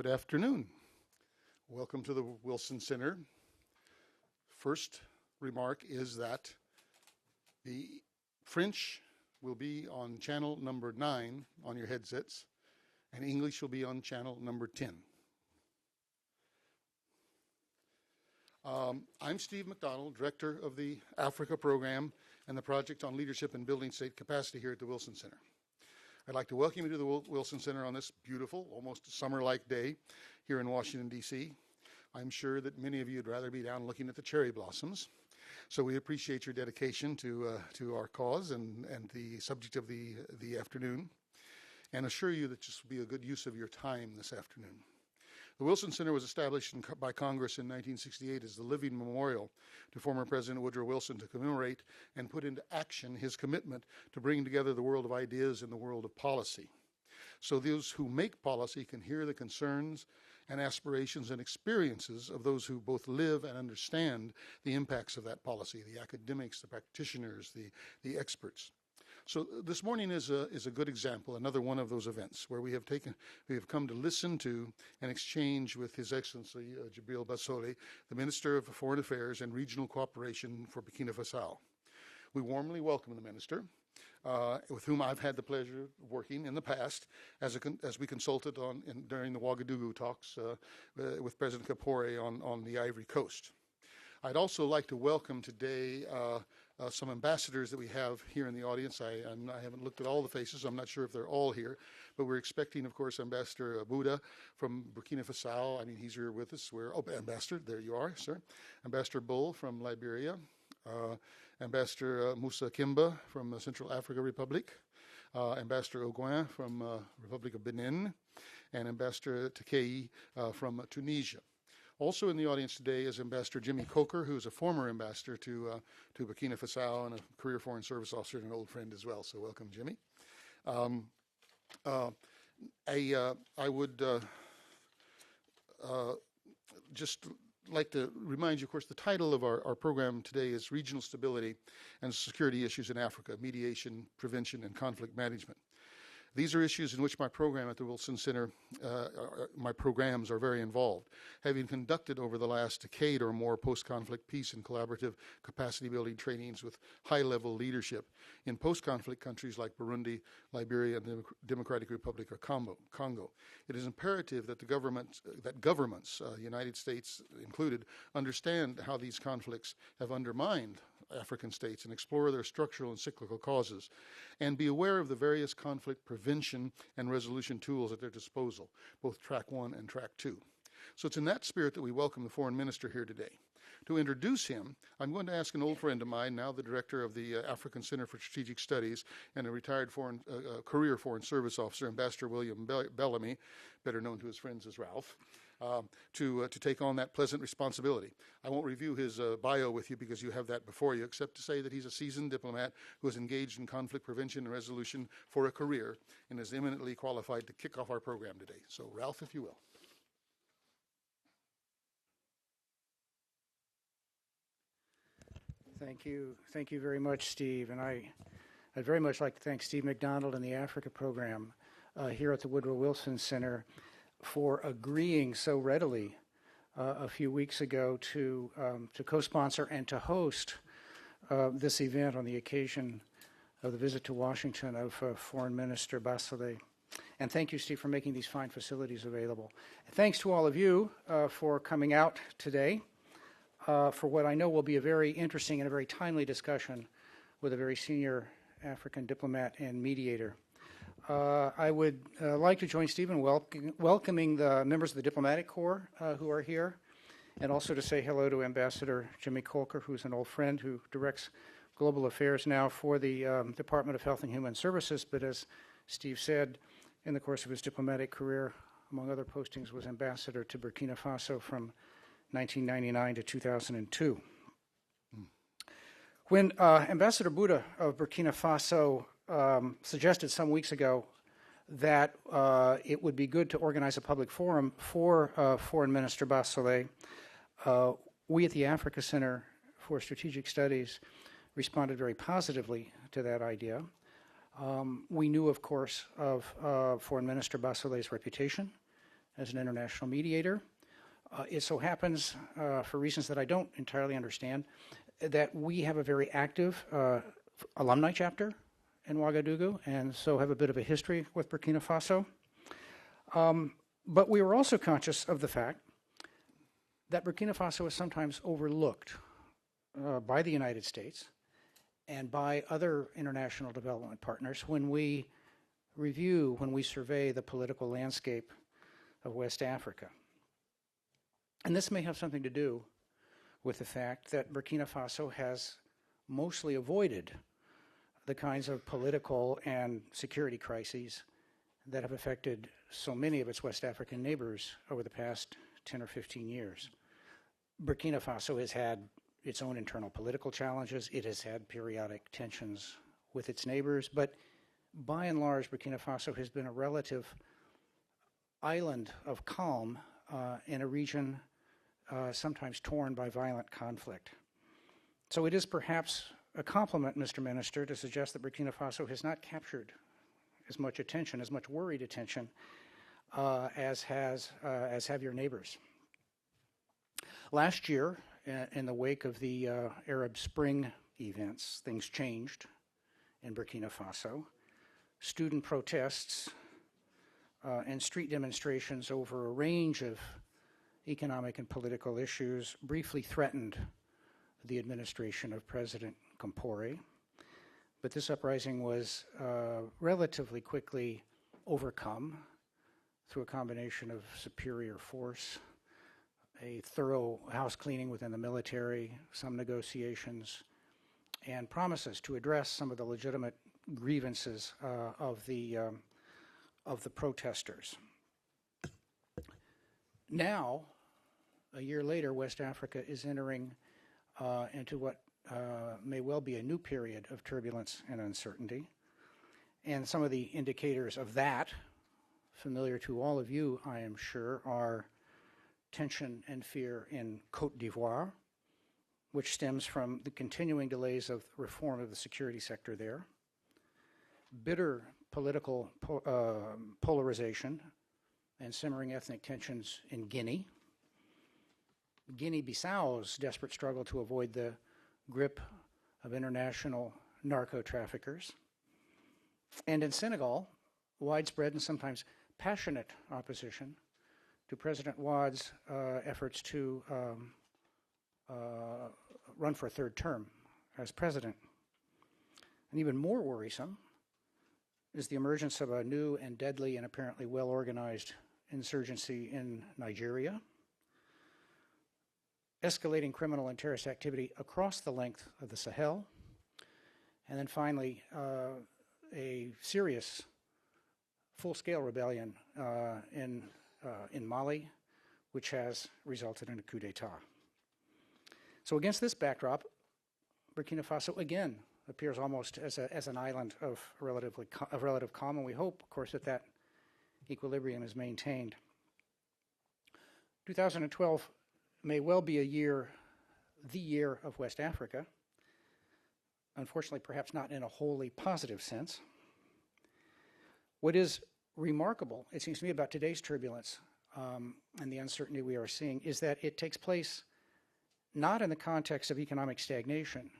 Good afternoon. Welcome to the Wilson Center. First remark is that the French will be on channel number 9 on your headsets, and English will be on channel number 10. I'm Steve McDonald, Director of the Africa Program and the Project on Leadership and Building State Capacity here at the Wilson Center. I'd like to welcome you to the Wilson Center on this beautiful, almost summer-like day here in Washington, D.C. I'm sure that many of you would rather be down looking at the cherry blossoms. So we appreciate your dedication to our cause and the subject of the afternoon, and assure you that this will be a good use of your time this afternoon. The Wilson Center was established by Congress in 1968 as the living memorial to former President Woodrow Wilson to commemorate and put into action his commitment to bring together the world of ideas and the world of policy. So those who make policy can hear the concerns and aspirations and experiences of those who both live and understand the impacts of that policy, the academics, the practitioners, the experts. So this morning is a good example, another one of those events where we have come to listen to and exchange with His Excellency Djibrill Bassolé, the Minister of Foreign Affairs and Regional Cooperation for Burkina Faso. We warmly welcome the Minister, with whom I've had the pleasure of working in the past as we consulted during the Ouagadougou talks with President Kapore on the Ivory Coast. I'd also like to welcome today some ambassadors that we have here in the audience. I haven't looked at all the faces. I'm not sure if they're all here, but we're expecting, of course, Ambassador Buda from Burkina Faso. I mean, he's here with us. Ambassador, there you are, sir. Ambassador Bull from Liberia. Ambassador Moussa Kimba from the Central African Republic. Ambassador Ogouin from Republic of Benin. And Ambassador Takei from Tunisia. Also in the audience today is Ambassador Jimmy Coker, who is a former ambassador to Burkina Faso and a career foreign service officer and an old friend as well. So welcome, Jimmy. I would just like to remind you, of course, the title of our program today is Regional Stability and Security Issues in Africa, Mediation, Prevention, and Conflict Management. These are issues in which my program at the Wilson Center, my programs are very involved, having conducted over the last decade or more post-conflict peace and collaborative capacity-building trainings with high-level leadership in post-conflict countries like Burundi, Liberia, and the Democratic Republic of Congo. It is imperative that governments, United States included, understand how these conflicts have undermined African states and explore their structural and cyclical causes, and be aware of the various conflict prevention and resolution tools at their disposal, both Track 1 and Track 2. So it's in that spirit that we welcome the Foreign Minister here today. To introduce him, I'm going to ask an old friend of mine, now the director of the African Center for Strategic Studies and a retired career Foreign Service Officer, Ambassador William Bellamy, better known to his friends as Ralph, to take on that pleasant responsibility. I won't review his bio with you because you have that before you, except to say that he's a seasoned diplomat who has engaged in conflict prevention and resolution for a career and is eminently qualified to kick off our program today. So, Ralph, if you will. Thank you. Thank you very much, Steve. And I'd very much like to thank Steve McDonald and the Africa Program here at the Woodrow Wilson Center for agreeing so readily a few weeks ago to co-sponsor and to host this event on the occasion of the visit to Washington of Foreign Minister Bassolé. And thank you, Steve, for making these fine facilities available. And thanks to all of you for coming out today for what I know will be a very interesting and a very timely discussion with a very senior African diplomat and mediator. I would like to join Steve in welcoming the members of the Diplomatic Corps who are here, and also to say hello to Ambassador Jimmy Coker, who's an old friend who directs global affairs now for the Department of Health and Human Services, but as Steve said, in the course of his diplomatic career, among other postings, was ambassador to Burkina Faso from 1999 to 2002. When Ambassador Buda of Burkina Faso suggested some weeks ago that it would be good to organize a public forum for Foreign Minister Bassolé, we at the Africa Center for Strategic Studies responded very positively to that idea. We knew, of course, of Foreign Minister Bassolé's reputation as an international mediator. It so happens, for reasons that I don't entirely understand, that we have a very active alumni chapter in Ouagadougou, and so have a bit of a history with Burkina Faso. But we were also conscious of the fact that Burkina Faso is sometimes overlooked by the United States and by other international development partners when we review, when we survey the political landscape of West Africa. And this may have something to do with the fact that Burkina Faso has mostly avoided the kinds of political and security crises that have affected so many of its West African neighbors over the past 10 or 15 years. Burkina Faso has had its own internal political challenges. It has had periodic tensions with its neighbors, but by and large, Burkina Faso has been a relative island of calm in a region sometimes torn by violent conflict. So it is perhaps a compliment, Mr. Minister, to suggest that Burkina Faso has not captured as much attention, as much worried attention, as have your neighbors. Last year, in the wake of the Arab Spring events, things changed in Burkina Faso. Student protests and street demonstrations over a range of economic and political issues briefly threatened the administration of President Compaoré. But this uprising was relatively quickly overcome through a combination of superior force, a thorough house cleaning within the military, some negotiations, and promises to address some of the legitimate grievances of the protesters. Now, a year later, West Africa is entering into what may well be a new period of turbulence and uncertainty. And some of the indicators of that, familiar to all of you, I am sure, are tension and fear in Côte d'Ivoire, which stems from the continuing delays of reform of the security sector there, bitter political polarization and simmering ethnic tensions in Guinea, Guinea-Bissau's desperate struggle to avoid the grip of international narco-traffickers, and in Senegal, widespread and sometimes passionate opposition to President Wade's efforts to run for a third term as president. And even more worrisome is the emergence of a new and deadly and apparently well-organized insurgency in Nigeria, escalating criminal and terrorist activity across the length of the Sahel, and then finally a serious full-scale rebellion in Mali, which has resulted in a coup d'etat. So against this backdrop, Burkina Faso again appears almost as an island of relative calm, and we hope, of course, that equilibrium is maintained. 2012 may well be the year of West Africa. Unfortunately, perhaps not in a wholly positive sense. What is remarkable, it seems to me, about today's turbulence and the uncertainty we are seeing is that it takes place not in the context of economic stagnation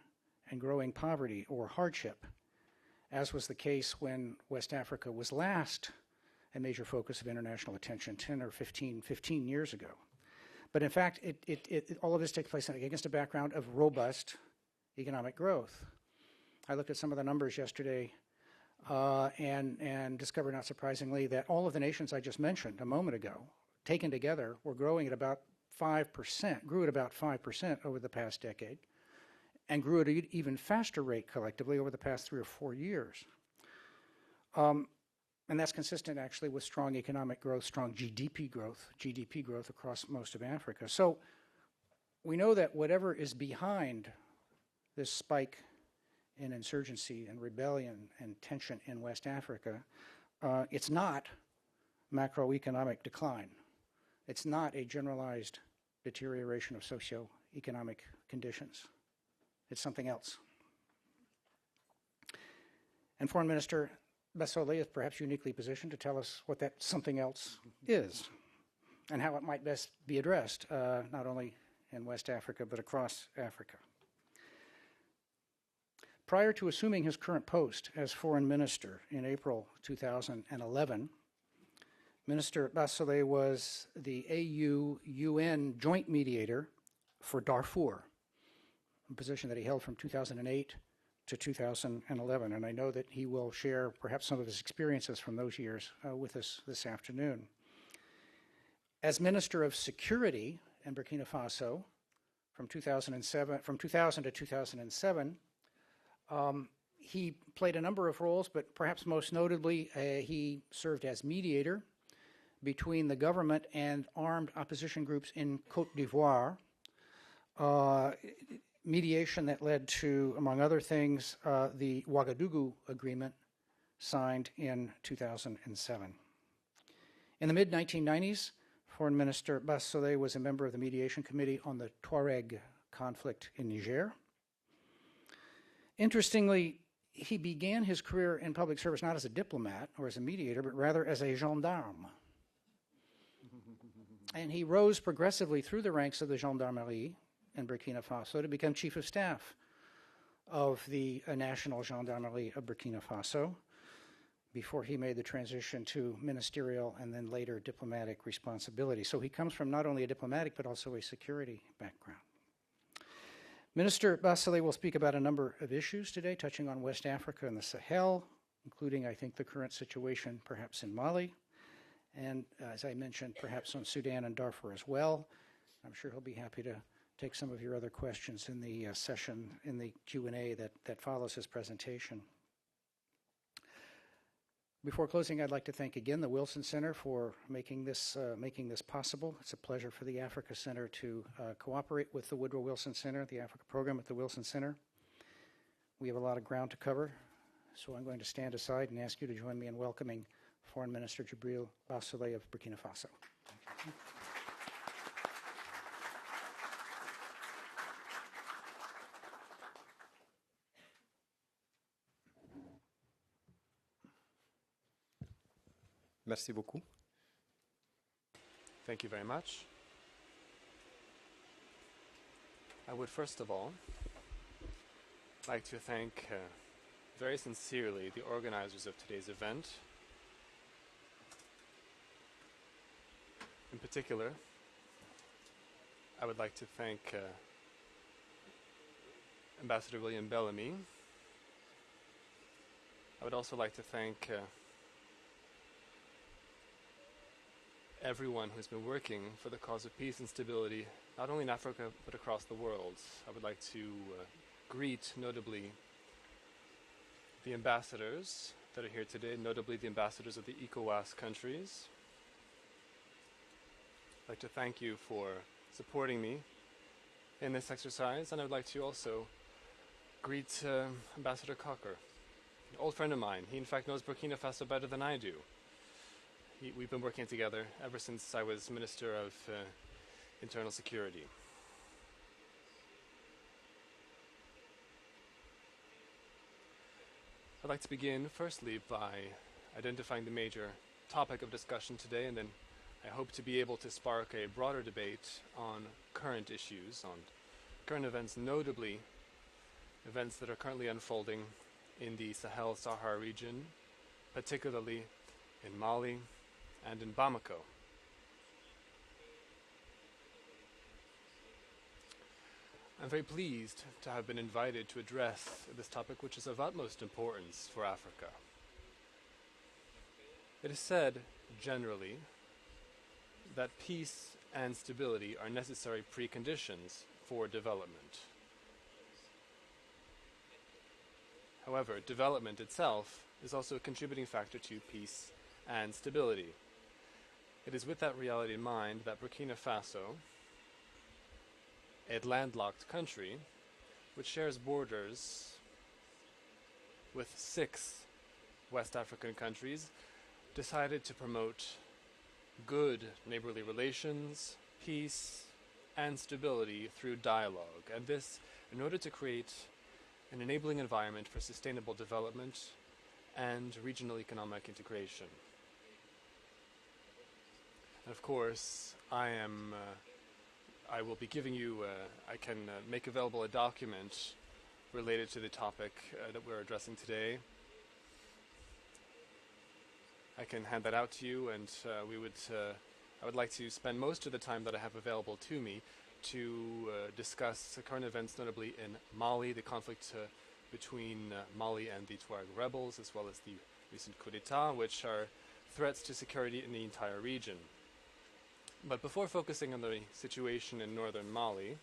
and growing poverty or hardship, as was the case when West Africa was last a major focus of international attention 10 or 15 years ago. But in fact, all of this takes place against a background of robust economic growth. I looked at some of the numbers yesterday and discovered, not surprisingly, that all of the nations I just mentioned a moment ago, taken together, were growing at about 5%, grew at about 5% over the past decade, and grew at an even faster rate collectively over the past 3 or 4 years. And that's consistent, actually, with strong economic growth, strong GDP growth across most of Africa. So we know that whatever is behind this spike in insurgency and rebellion and tension in West Africa, it's not macroeconomic decline. It's not a generalized deterioration of socioeconomic conditions. It's something else. And Foreign Minister Bassolé is perhaps uniquely positioned to tell us what that something else is. and how it might best be addressed, not only in West Africa, but across Africa. Prior to assuming his current post as foreign minister in April 2011, Minister Bassolé was the AU-UN joint mediator for Darfur, a position that he held from 2008 to 2011, and I know that he will share perhaps some of his experiences from those years with us this afternoon. As Minister of Security in Burkina Faso from 2000 to 2007, he played a number of roles, but perhaps most notably, he served as mediator between the government and armed opposition groups in Côte d'Ivoire, mediation that led to, among other things, the Ouagadougou Agreement signed in 2007. In the mid-1990s, Foreign Minister Bassolé was a member of the Mediation Committee on the Tuareg conflict in Niger. Interestingly, he began his career in public service not as a diplomat or as a mediator, but rather as a gendarme. And he rose progressively through the ranks of the gendarmerie in Burkina Faso to become chief of staff of the National Gendarmerie of Burkina Faso before he made the transition to ministerial and then later diplomatic responsibility. So he comes from not only a diplomatic but also a security background. Minister Bassolé will speak about a number of issues today, touching on West Africa and the Sahel, including, I think, the current situation perhaps in Mali, and as I mentioned, perhaps on Sudan and Darfur as well. I'm sure he'll be happy to take some of your other questions in the session, in the Q&A that follows his presentation. Before closing, I'd like to thank again the Wilson Center for making this possible. It's a pleasure for the Africa Center to cooperate with the Woodrow Wilson Center, the Africa program at the Wilson Center. We have a lot of ground to cover, so I'm going to stand aside and ask you to join me in welcoming Foreign Minister Djibrill Bassolé of Burkina Faso. Merci beaucoup. Thank you very much. I would first of all like to thank very sincerely the organizers of today's event. In particular, I would like to thank Ambassador William Bellamy. I would also like to thank everyone who's been working for the cause of peace and stability, not only in Africa, but across the world. I would like to greet, notably, the ambassadors that are here today, notably the ambassadors of the ECOWAS countries. I'd like to thank you for supporting me in this exercise, and I would like to also greet Ambassador Cocker, an old friend of mine. He, in fact, knows Burkina Faso better than I do. We've been working together ever since I was Minister of Internal Security. I'd like to begin, firstly, by identifying the major topic of discussion today, and then I hope to be able to spark a broader debate on current issues, on current events, notably events that are currently unfolding in the Sahel-Sahara region, particularly in Mali and in Bamako. I'm very pleased to have been invited to address this topic, which is of utmost importance for Africa. It is said, generally, that peace and stability are necessary preconditions for development. However, development itself is also a contributing factor to peace and stability. It is with that reality in mind that Burkina Faso, a landlocked country, which shares borders with 6 West African countries, decided to promote good neighborly relations, peace, and stability through dialogue, and this in order to create an enabling environment for sustainable development and regional economic integration. And of course, I will be giving you, I can make available a document related to the topic that we're addressing today. I can hand that out to you, and I would like to spend most of the time that I have available to me to discuss current events, notably in Mali, the conflict between Mali and the Tuareg rebels, as well as the recent coup d'etat, which are threats to security in the entire region. But before focusing on the situation in northern Mali,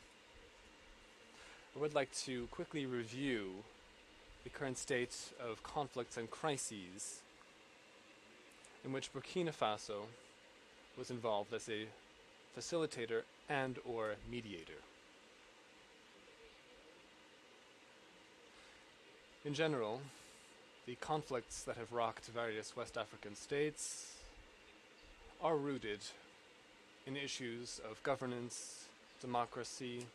I would like to quickly review the current state of conflicts and crises in which Burkina Faso was involved as a facilitator and or mediator. In general, the conflicts that have rocked various West African states are rooted in issues of governance, democracy,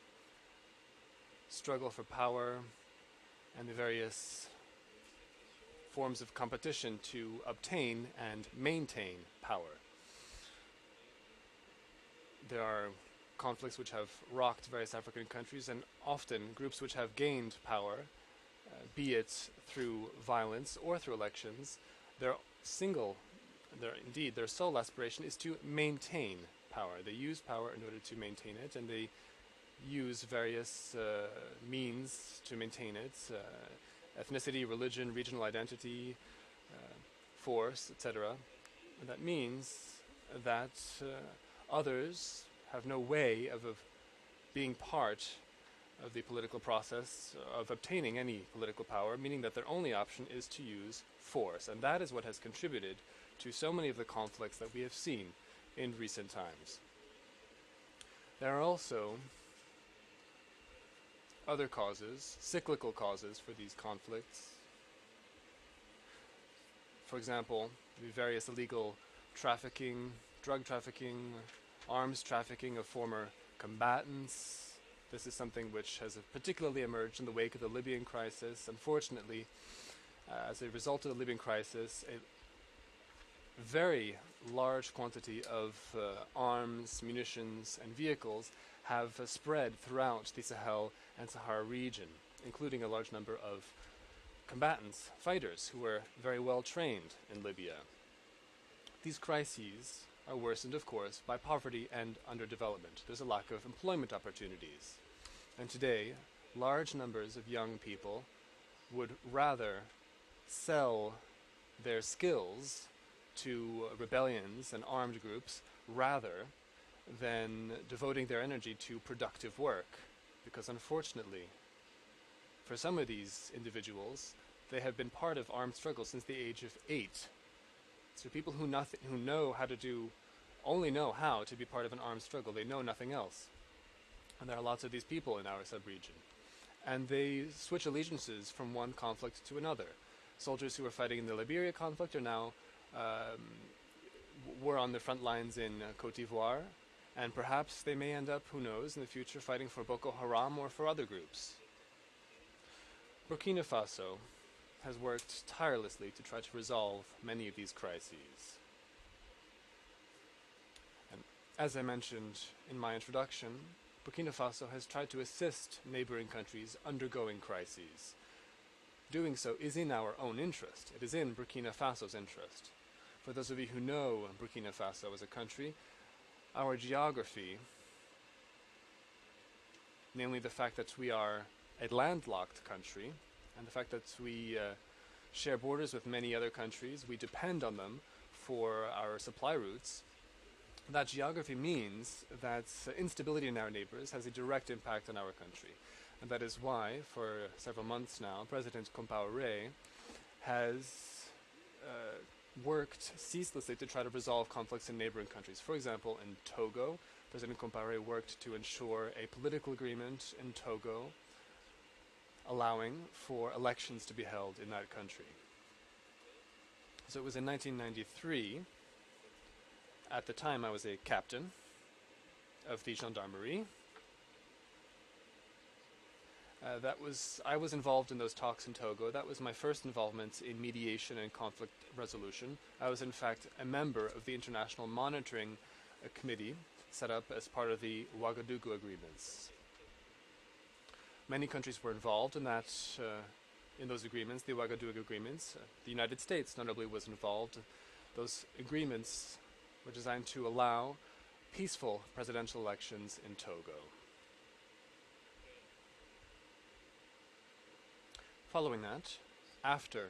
struggle for power, and the various forms of competition to obtain and maintain power. There are conflicts which have rocked various African countries, and often groups which have gained power, be it through violence or through elections, their sole aspiration is to maintain power. They use power in order to maintain it, and they use various means to maintain it, ethnicity, religion, regional identity, force, etc. And that means that others have no way of being part of the political process, of obtaining any political power, meaning that their only option is to use force. And that is what has contributed to so many of the conflicts that we have seen in recent times. There are also other causes, cyclical causes for these conflicts. For example, the various illegal trafficking, drug trafficking, arms trafficking of former combatants. This is something which has particularly emerged in the wake of the Libyan crisis. Unfortunately, as a result of the Libyan crisis, a very large quantity of arms, munitions, and vehicles have spread throughout the Sahel and Sahara region, including a large number of combatants, fighters, who were very well trained in Libya. These crises are worsened, of course, by poverty and underdevelopment. There's a lack of employment opportunities. And today, large numbers of young people would rather sell their skills to rebellions and armed groups rather than devoting their energy to productive work. Because unfortunately, for some of these individuals, they have been part of armed struggles since the age of 8. So people who only know how to be part of an armed struggle. They know nothing else. And there are lots of these people in our sub-region. And they switch allegiances from one conflict to another. Soldiers who were fighting in the Liberia conflict are now were on the front lines in Côte d'Ivoire, and perhaps they may end up, who knows, in the future fighting for Boko Haram or for other groups. Burkina Faso has worked tirelessly to try to resolve many of these crises. And as I mentioned in my introduction, Burkina Faso has tried to assist neighboring countries undergoing crises. Doing so is in our own interest. It is in Burkina Faso's interest. For those of you who know Burkina Faso as a country, our geography, namely the fact that we are a landlocked country, and the fact that we share borders with many other countries, we depend on them for our supply routes. That geography means that instability in our neighbors has a direct impact on our country. And that is why, for several months now, President Compaoré has worked ceaselessly to try to resolve conflicts in neighboring countries. For example, in Togo, President Compaoré worked to ensure a political agreement in Togo allowing for elections to be held in that country. So it was in 1993. At the time, I was a captain of the gendarmerie. I was involved in those talks in Togo. That was my first involvement in mediation and conflict resolution. I was, in fact, a member of the international monitoring a committee set up as part of the Ouagadougou agreements. Many countries were involved in that, in those agreements, the Ouagadougou agreements. The United States notably was involved. Those agreements were designed to allow peaceful presidential elections in Togo. Following that, after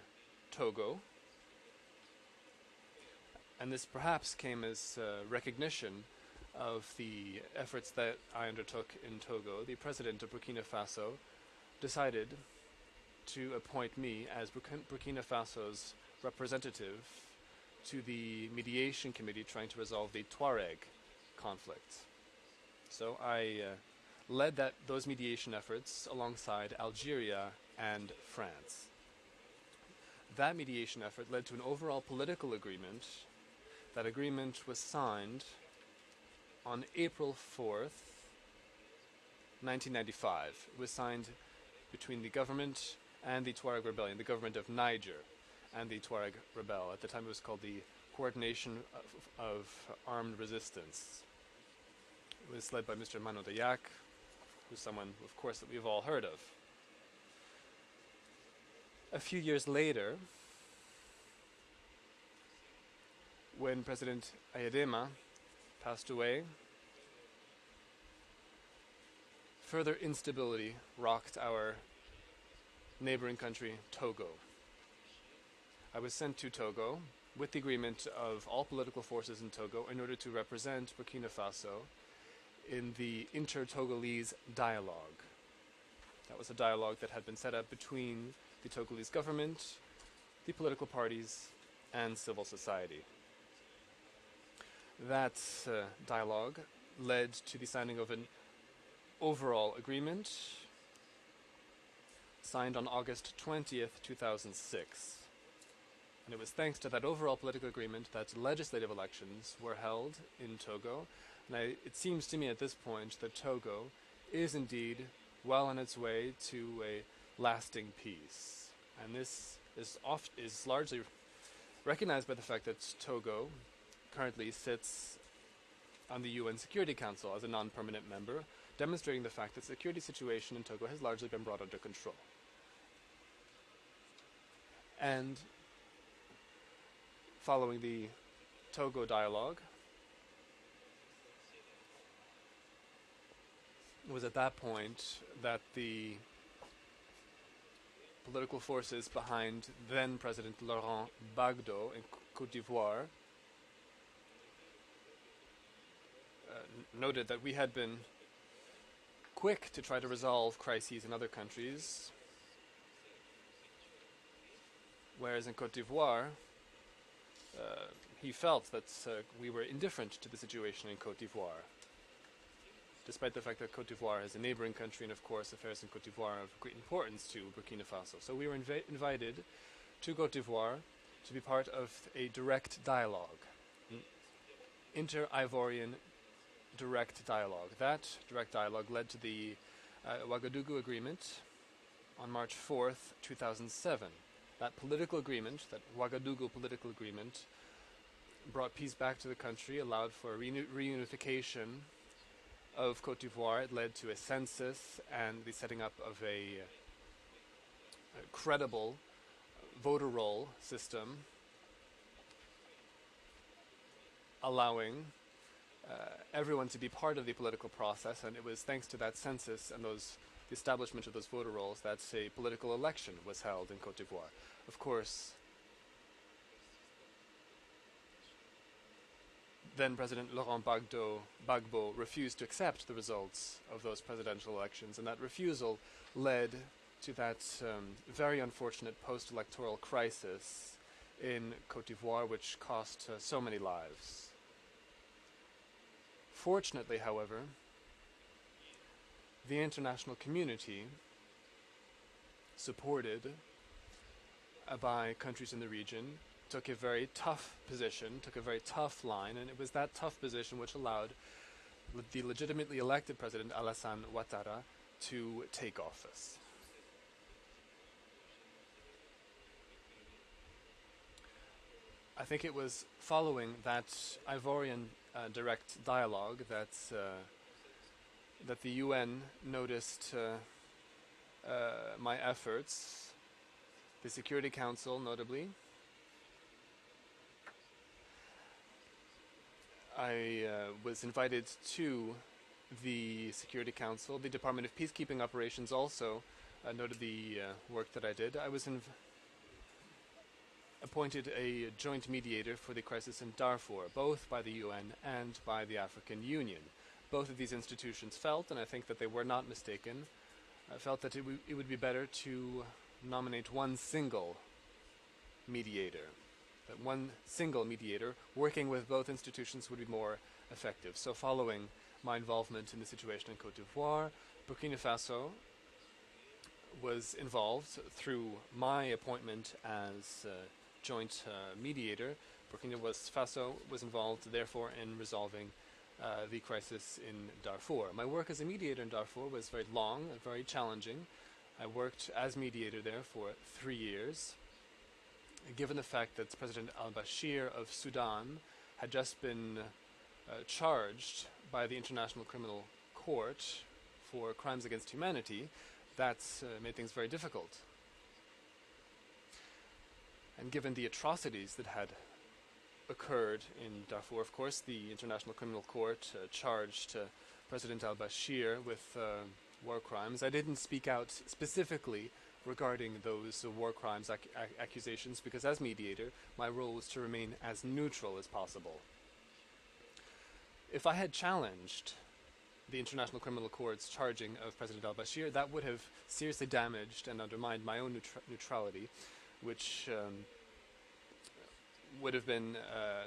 Togo, and this perhaps came as recognition of the efforts that I undertook in Togo, the president of Burkina Faso decided to appoint me as Burkina Faso's representative to the mediation committee trying to resolve the Tuareg conflict. So I led those mediation efforts alongside Algeria and France. That mediation effort led to an overall political agreement. That agreement was signed on April 4th, 1995. It was signed between the government and the Tuareg rebellion, the government of Niger and the Tuareg rebel. At the time it was called the Coordination of Armed Resistance. It was led by Mr. Mano Dayak, who's someone, of course, that we've all heard of. A few years later, when President Ayadema passed away, further instability rocked our neighboring country, Togo. I was sent to Togo with the agreement of all political forces in Togo in order to represent Burkina Faso in the inter-Togolese dialogue. That was a dialogue that had been set up between the Togolese government, the political parties, and civil society. That dialogue led to the signing of an overall agreement signed on August 20th, 2006. And it was thanks to that overall political agreement that legislative elections were held in Togo. And it seems to me at this point that Togo is indeed well on its way to a lasting peace. And this is largely recognized by the fact that Togo currently sits on the UN Security Council as a non-permanent member, demonstrating the fact that the security situation in Togo has largely been brought under control. And following the Togo dialogue, it was at that point that the political forces behind then President Laurent Gbagbo in Côte d'Ivoire noted that we had been quick to try to resolve crises in other countries, whereas in Côte d'Ivoire, he felt that we were indifferent to the situation in Côte d'Ivoire, despite the fact that Côte d'Ivoire is a neighboring country, and of course affairs in Côte d'Ivoire are of great importance to Burkina Faso. So we were invited to Côte d'Ivoire to be part of a direct dialogue, inter-Ivorian direct dialogue. That direct dialogue led to the Ouagadougou Agreement on March 4th, 2007. That political agreement, that Ouagadougou political agreement, brought peace back to the country, allowed for reunification of Côte d'Ivoire. It led to a census and the setting up of a credible voter roll system, allowing everyone to be part of the political process, and it was thanks to that census and the establishment of those voter rolls that a political election was held in Côte d'Ivoire. Of course, then President Laurent Gbagbo refused to accept the results of those presidential elections, and that refusal led to that very unfortunate post-electoral crisis in Côte d'Ivoire, which cost so many lives. Fortunately, however, the international community, supported by countries in the region, took a very tough position, took a very tough line, and it was that tough position which allowed the legitimately elected President Alassane Ouattara to take office. I think it was following that Ivorian direct dialogue that the UN noticed my efforts, the Security Council notably. I was invited to the Security Council. The Department of Peacekeeping Operations also noted the work that I did. I was appointed a joint mediator for the crisis in Darfur, both by the UN and by the African Union. Both of these institutions felt, and I think that they were not mistaken, felt that it would be better to nominate one single mediator. That one single mediator working with both institutions would be more effective. So following my involvement in the situation in Côte d'Ivoire, Burkina Faso was involved through my appointment as joint mediator. Burkina Faso was involved, therefore, in resolving the crisis in Darfur. My work as a mediator in Darfur was very long and very challenging. I worked as mediator there for 3 years. Given the fact that President al-Bashir of Sudan had just been charged by the International Criminal Court for crimes against humanity, that made things very difficult. And given the atrocities that had occurred in Darfur, of course, the International Criminal Court charged President al-Bashir with war crimes. I didn't speak out specifically regarding those war crimes accusations because as mediator, my role was to remain as neutral as possible. If I had challenged the International Criminal Court's charging of President al-Bashir, that would have seriously damaged and undermined my own neutrality, which would have been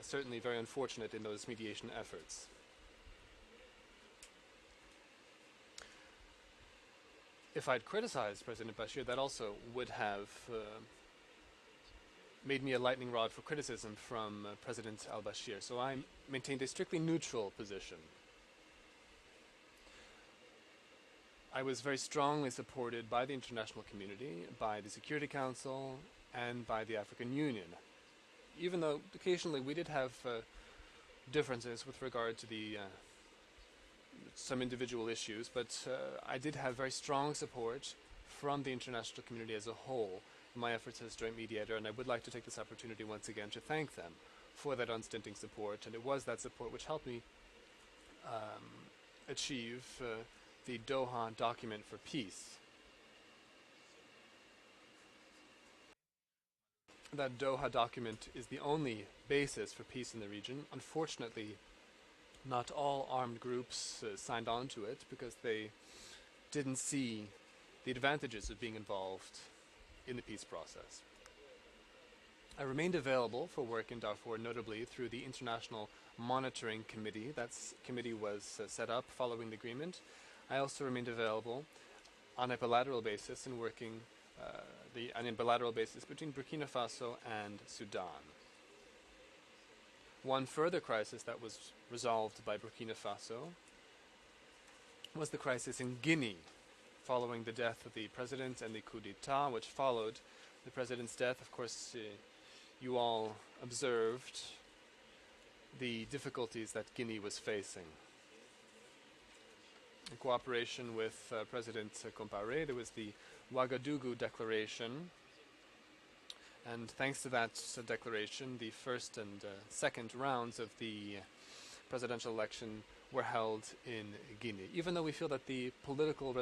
certainly very unfortunate in those mediation efforts. If I'd criticized President Bashir, that also would have made me a lightning rod for criticism from President al-Bashir. So I maintained a strictly neutral position. I was very strongly supported by the international community, by the Security Council, and by the African Union. Even though occasionally we did have differences with regard to the some individual issues, but I did have very strong support from the international community as a whole in my efforts as joint mediator, and I would like to take this opportunity once again to thank them for that unstinting support, and it was that support which helped me achieve the Doha document for peace. That Doha document is the only basis for peace in the region. Unfortunately, not all armed groups signed on to it because they didn't see the advantages of being involved in the peace process. I remained available for work in Darfur, notably through the International Monitoring Committee. That committee was set up following the agreement. I also remained available on a bilateral basis in working on a bilateral basis between Burkina Faso and Sudan. One further crisis that was resolved by Burkina Faso was the crisis in Guinea, following the death of the president and the coup d'etat, which followed the president's death. Of course, you all observed the difficulties that Guinea was facing. In cooperation with President Compaoré, there was the Ouagadougou Declaration, and thanks to that declaration, the first and second rounds of the presidential election were held in Guinea. Even though we feel that the political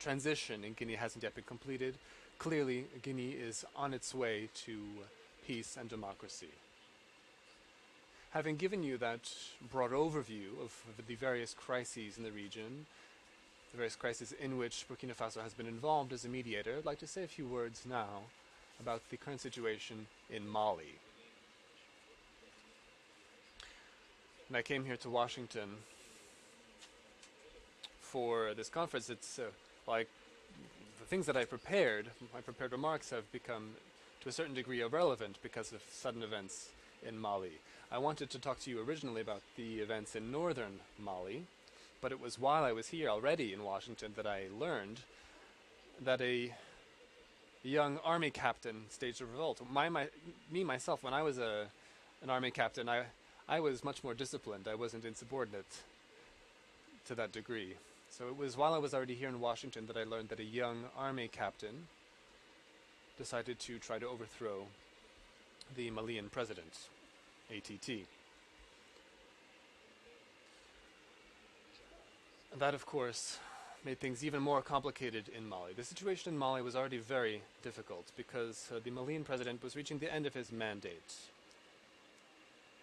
transition in Guinea hasn't yet been completed, clearly Guinea is on its way to peace and democracy. Having given you that broad overview of the various crises in the region, the various crises in which Burkina Faso has been involved as a mediator, I'd like to say a few words now about the current situation in Mali. When I came here to Washington for this conference, it's like the things that I prepared, my prepared remarks have become to a certain degree irrelevant because of sudden events in Mali. I wanted to talk to you originally about the events in northern Mali, but it was while I was here already in Washington that I learned that a young army captain staged a revolt. Myself, when I was an army captain, I was much more disciplined. I wasn't insubordinate to that degree. So it was while I was already here in Washington that I learned that a young army captain decided to try to overthrow the Malian president, ATT. That, of course, made things even more complicated in Mali. The situation in Mali was already very difficult because the Malian president was reaching the end of his mandate.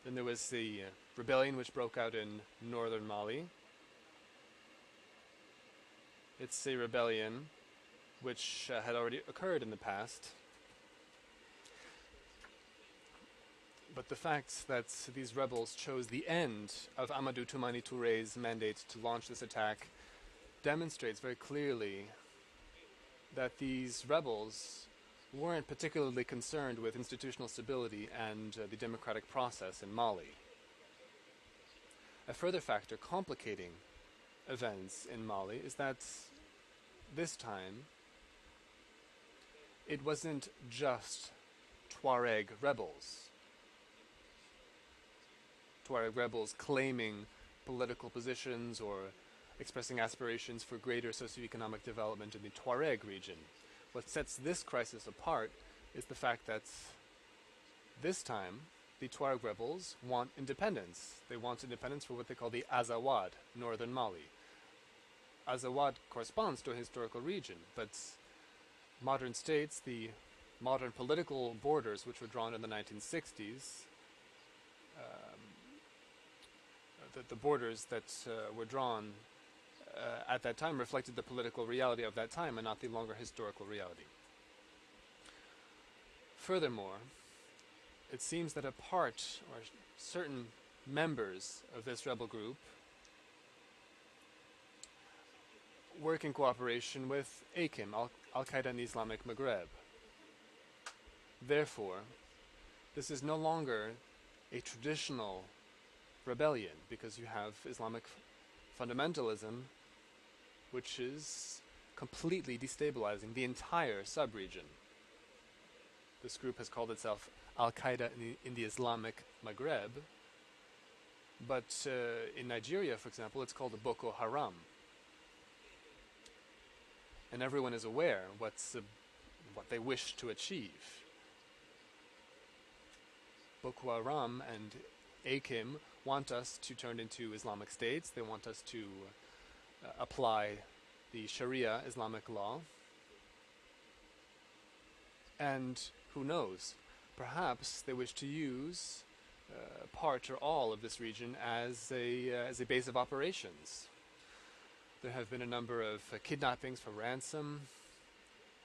Then there was the rebellion which broke out in northern Mali. It's a rebellion which had already occurred in the past. But the fact that these rebels chose the end of Amadou Toumani Touré's mandate to launch this attack demonstrates very clearly that these rebels weren't particularly concerned with institutional stability and the democratic process in Mali. A further factor complicating events in Mali is that this time it wasn't just Tuareg rebels. Tuareg rebels claiming political positions or expressing aspirations for greater socioeconomic development in the Tuareg region. What sets this crisis apart is the fact that this time the Tuareg rebels want independence. They want independence for what they call the Azawad, northern Mali. Azawad corresponds to a historical region, but modern states, the modern political borders which were drawn in the 1960s, the borders that were drawn at that time reflected the political reality of that time and not the longer historical reality. Furthermore, it seems that a part or certain members of this rebel group work in cooperation with AQIM, Al-Qaeda in the Islamic Maghreb. Therefore, this is no longer a traditional rebellion because you have Islamic fundamentalism which is completely destabilizing the entire sub-region. This group has called itself Al-Qaeda in the Islamic Maghreb, but in Nigeria, for example, it's called the Boko Haram. And everyone is aware what they wish to achieve. Boko Haram and AQIM want us to turn into Islamic states. They want us to apply the Sharia Islamic law. And who knows, perhaps they wish to use part or all of this region as a base of operations. There have been a number of kidnappings for ransom,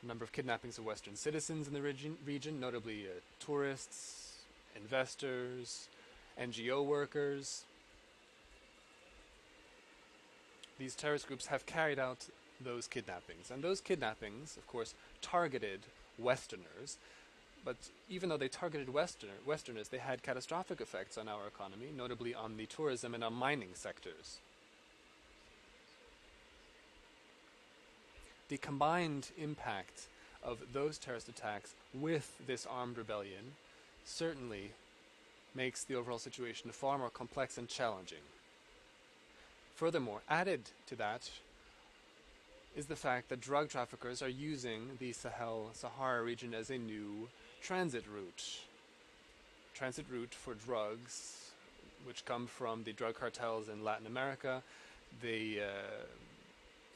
a number of kidnappings of Western citizens in the region, notably tourists, investors, NGO workers. These terrorist groups have carried out those kidnappings. And those kidnappings, of course, targeted Westerners. But even though they targeted Westerners, they had catastrophic effects on our economy, notably on the tourism and on mining sectors. The combined impact of those terrorist attacks with this armed rebellion certainly makes the overall situation far more complex and challenging. Furthermore, added to that is the fact that drug traffickers are using the Sahara region as a new transit route for drugs which come from the drug cartels in Latin America. They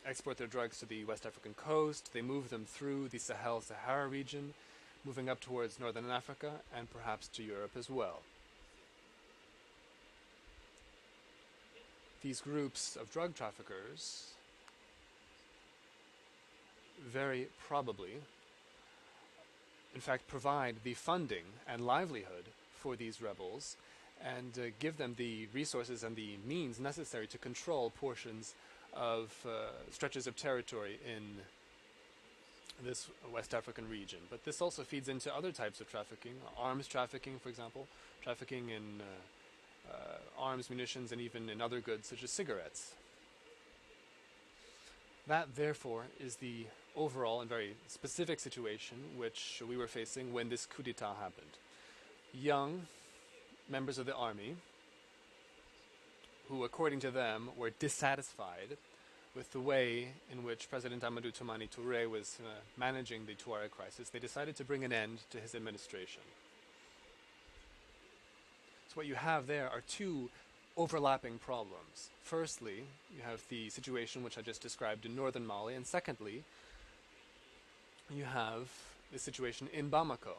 export their drugs to the West African coast. They move them through the Sahara region, moving up towards northern Africa and perhaps to Europe as well. These groups of drug traffickers very probably, in fact, provide the funding and livelihood for these rebels and give them the resources and the means necessary to control portions of stretches of territory in this West African region. But this also feeds into other types of trafficking, arms trafficking, for example, trafficking in arms, munitions, and even in other goods such as cigarettes. That, therefore, is the overall and very specific situation which we were facing when this coup d'etat happened. Young members of the army who, according to them, were dissatisfied with the way in which President Amadou Toumani Touré was managing the Tuareg crisis. They decided to bring an end to his administration. So what you have there are two overlapping problems. Firstly, you have the situation which I just described in northern Mali, and secondly, you have the situation in Bamako.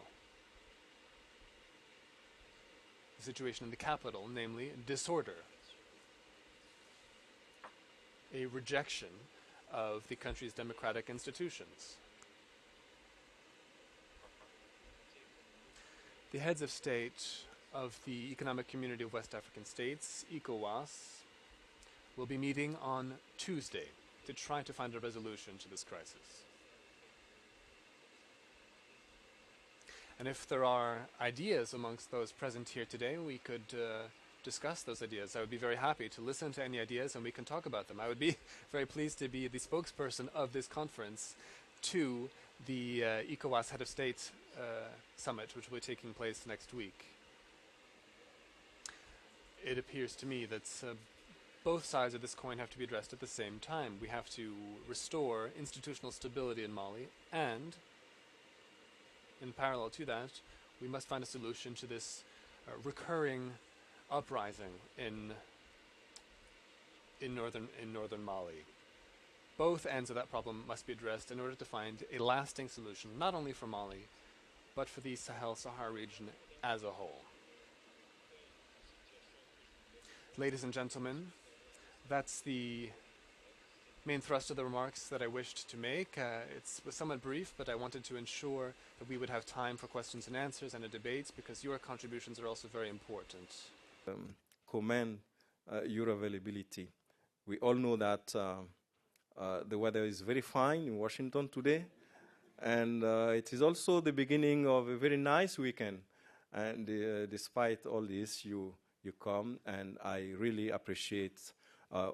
The situation in the capital, namely disorder. A rejection of the country's democratic institutions. The heads of state of the Economic Community of West African States, ECOWAS, will be meeting on Tuesday to try to find a resolution to this crisis. And if there are ideas amongst those present here today, we could discuss those ideas. I would be very happy to listen to any ideas and we can talk about them. I would be very pleased to be the spokesperson of this conference to the ECOWAS Head of State Summit, which will be taking place next week. It appears to me that both sides of this coin have to be addressed at the same time. We have to restore institutional stability in Mali, and in parallel to that, we must find a solution to this recurring uprising in northern Mali. Both ends of that problem must be addressed in order to find a lasting solution, not only for Mali, but for the Sahel-Sahara region as a whole. Ladies and gentlemen, that's the main thrust of the remarks that I wished to make. It was somewhat brief, but I wanted to ensure that we would have time for questions and answers and a debate, because your contributions are also very important. Commend your availability. We all know that the weather is very fine in Washington today, and it is also the beginning of a very nice weekend. And despite all this, you come, and I really appreciate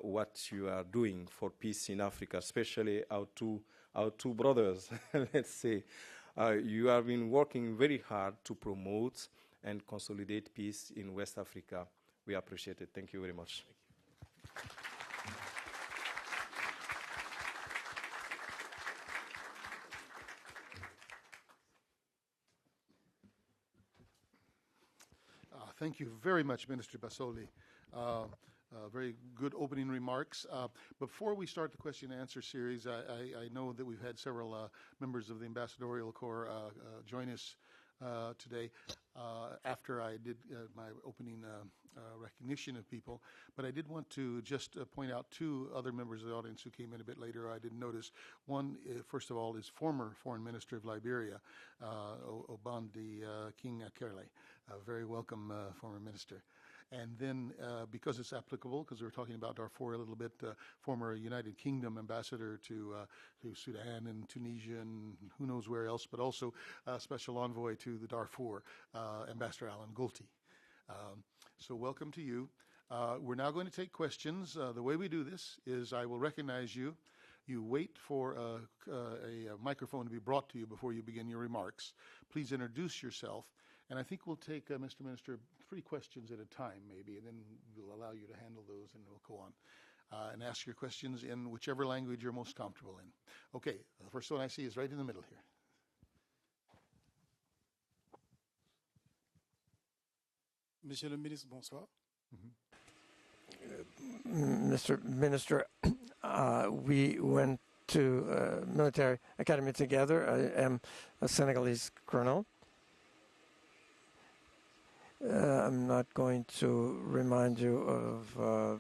what you are doing for peace in Africa, especially our two brothers, let's say. You have been working very hard to promote and consolidate peace in West Africa. We appreciate it. Thank you very much. Thank you very much, Minister Bassolé. Very good opening remarks. Before we start the question and answer series, I know that we've had several members of the Ambassadorial Corps join us today after I did my opening recognition of people. But I did want to just point out two other members of the audience who came in a bit later I didn't notice. One, first of all, is former Foreign Minister of Liberia, Obandi King Akerle. Very welcome, former minister. And then, because it's applicable, because we were talking about Darfur a little bit, former United Kingdom ambassador to Sudan and Tunisia and who knows where else, but also special envoy to the Darfur, Ambassador Alan Gulti. So welcome to you. We're now going to take questions. The way we do this is I will recognize you. You wait for a microphone to be brought to you before you begin your remarks. Please introduce yourself. And I think we'll take, Mr. Minister, 3 questions at a time, maybe, and then we'll allow you to handle those, and we'll go on and ask your questions in whichever language you're most comfortable in. Okay, the first one I see is right in the middle here. Monsieur le Ministre, bonsoir. Mr. Minister, we went to military academy together. I am a Senegalese colonel. I'm not going to remind you of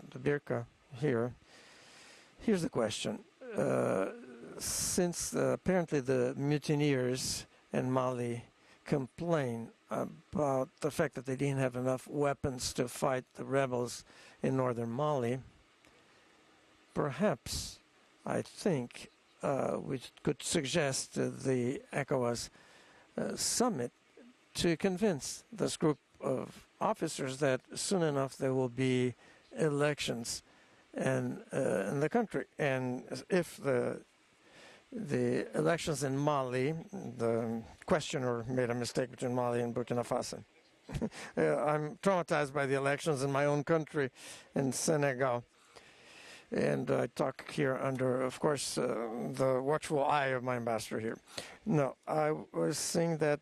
the Birka here. Here's the question. Since apparently the mutineers in Mali complain about the fact that they didn't have enough weapons to fight the rebels in northern Mali, perhaps I think we could suggest to the ECOWAS summit to convince this group of officers that soon enough there will be elections in the country, and if the elections in Mali, the questioner made a mistake between Mali and Burkina Faso. I'm traumatized by the elections in my own country, in Senegal. And I talk here under, of course, the watchful eye of my ambassador here. No, I was saying that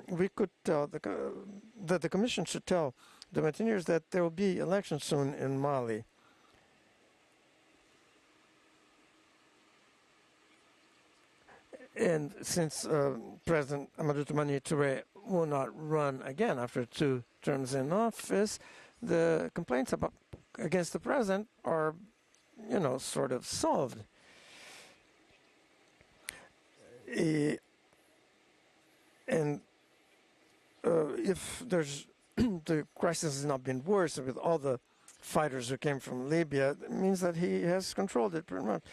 we could tell, that the Commission should tell the Martiniers that there will be elections soon in Mali. And since President Amadou Toumani Touré will not run again after 2 terms in office, the complaints against the president are, sort of solved. And if there's the crisis has not been worse with all the fighters who came from Libya, it means that he has controlled it pretty much.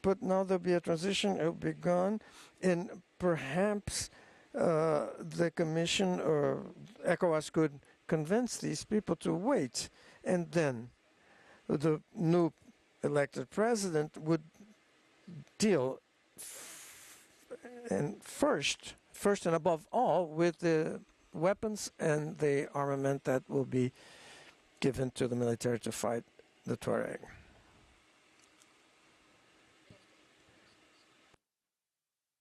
But now there'll be a transition, it'll be gone, and perhaps the Commission or ECOWAS could convince these people to wait, and then the new elected president would deal first and above all with the weapons and the armament that will be given to the military to fight the Tuareg.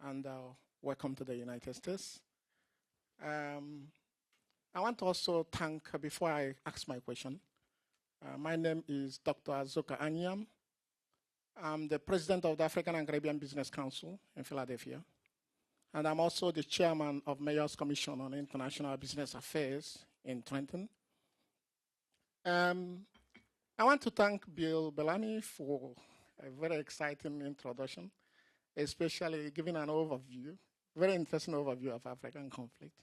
And welcome to the United States. I want to also thank, before I ask my question, my name is Dr. Azuka Anyam. I'm the president of the African and Caribbean Business Council in Philadelphia. And I'm also the chairman of Mayor's Commission on International Business Affairs in Trenton. I want to thank Bill Bellamy for a very exciting introduction, especially giving an overview, very interesting overview of African conflict,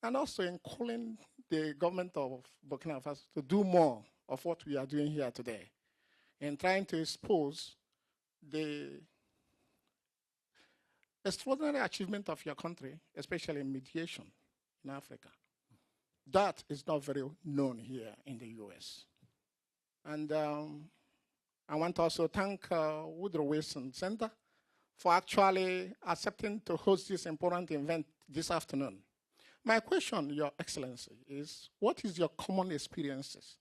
and also in calling the government of Burkina Faso to do more of what we are doing here today, and trying to expose the extraordinary achievement of your country, especially in mediation in Africa. That is not very known here in the US. And I want to also thank Woodrow Wilson Center for actually accepting to host this important event this afternoon. My question, Your Excellency, is what is your common experiences,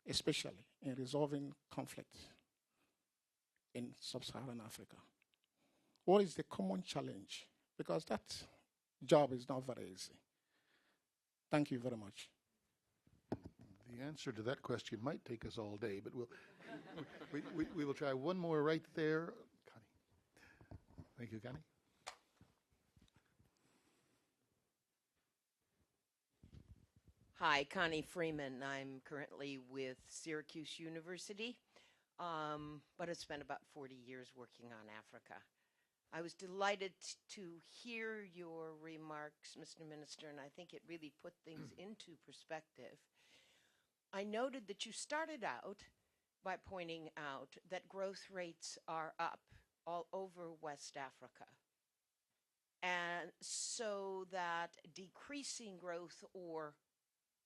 especially in resolving conflict in sub-Saharan Africa? What is the common challenge? Because that job is not very easy. Thank you very much. The answer to that question might take us all day, but we will try one more right there. Connie. Thank you, Connie. Hi, Connie Freeman. I'm currently with Syracuse University, but I've spent about 40 years working on Africa. I was delighted to hear your remarks, Mr. Minister, and I think it really put things into perspective. I noted that you started out by pointing out that growth rates are up all over West Africa, and so that decreasing growth or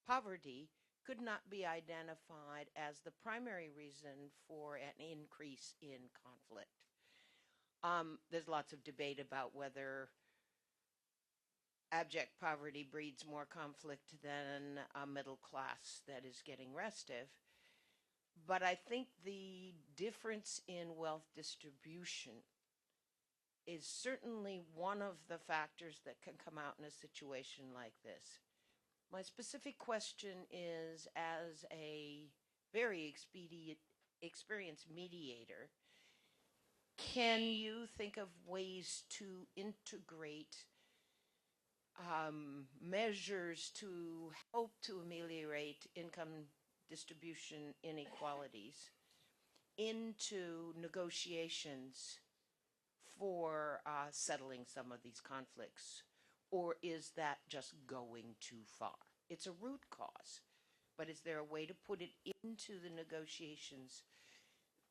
poverty could not be identified as the primary reason for an increase in conflict. There's lots of debate about whether abject poverty breeds more conflict than a middle class that is getting restive. But I think the difference in wealth distribution is certainly one of the factors that can come out in a situation like this. My specific question is, as a very experienced mediator, can you think of ways to integrate measures to help to ameliorate income distribution inequalities into negotiations for settling some of these conflicts? Or is that just going too far? It's a root cause, but is there a way to put it into the negotiations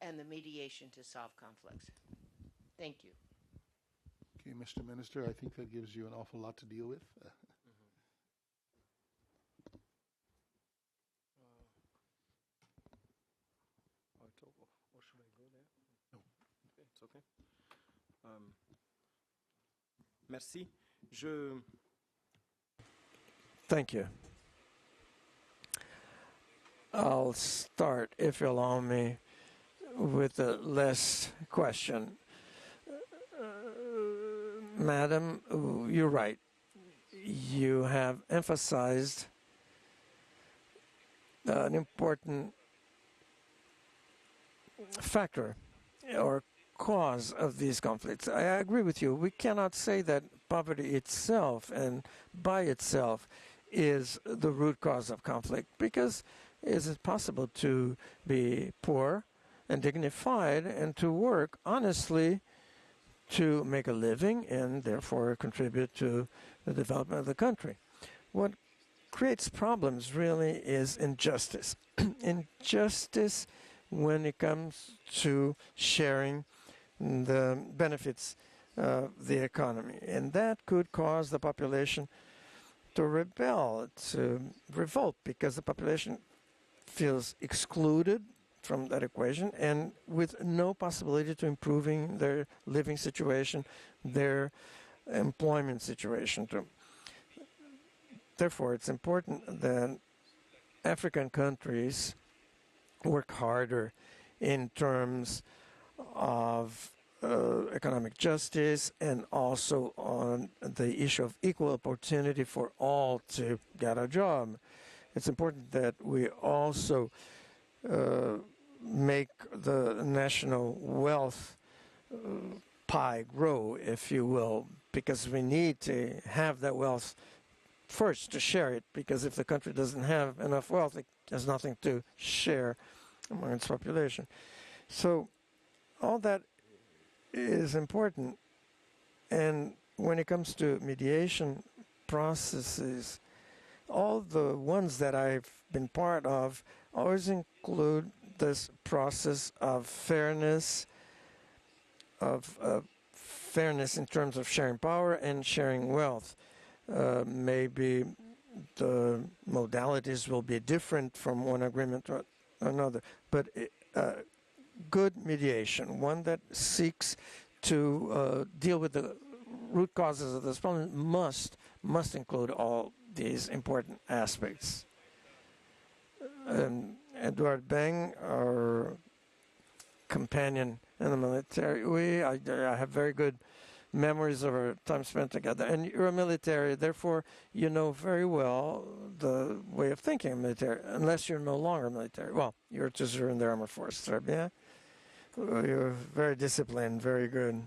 and the mediation to solve conflicts? Thank you. Okay, Mr. Minister, I think that gives you an awful lot to deal with. Or should I go there? No. Okay, it's okay. Merci. Thank you. I'll start, if you allow me, with the last question. Madam, you're right. You have emphasized an important factor or cause of these conflicts. I agree with you. We cannot say that poverty itself and by itself is the root cause of conflict, because it is possible to be poor and dignified and to work honestly to make a living and therefore contribute to the development of the country. What creates problems really is injustice. Injustice when it comes to sharing the benefits of the economy. And that could cause the population to rebel, to revolt, because the population feels excluded from that equation and with no possibility to improving their living situation, their employment situation too. Therefore, it's important that African countries work harder in terms of economic justice and also on the issue of equal opportunity for all to get a job. It's important that we also make the national wealth pie grow, if you will, because we need to have that wealth first to share it, because if the country doesn't have enough wealth, it has nothing to share among its population. So all that is important. And when it comes to mediation processes, all the ones that I've been part of always include this process of fairness, fairness in terms of sharing power and sharing wealth. Maybe the modalities will be different from one agreement to another, but good mediation, one that seeks to deal with the root causes of this problem, must include all these important aspects. Edward Beng, our companion in the military, I have very good memories of our time spent together. And you're a military, therefore you know very well the way of thinking of military, unless you're no longer military. Well, you're just in the armed forces, right? Yeah? You're very disciplined, very good.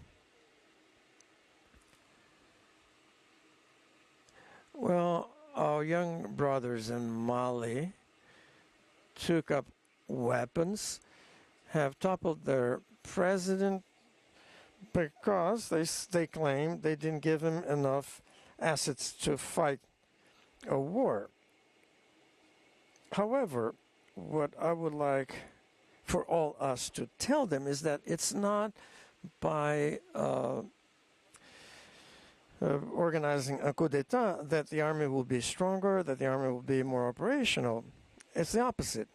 Well, our young brothers in Mali took up weapons, have toppled their president because they claim they didn't give him enough assets to fight a war. However, what I would like for all us to tell them is that it's not by organizing a coup d'etat that the army will be stronger, that the army will be more operational. It's the opposite.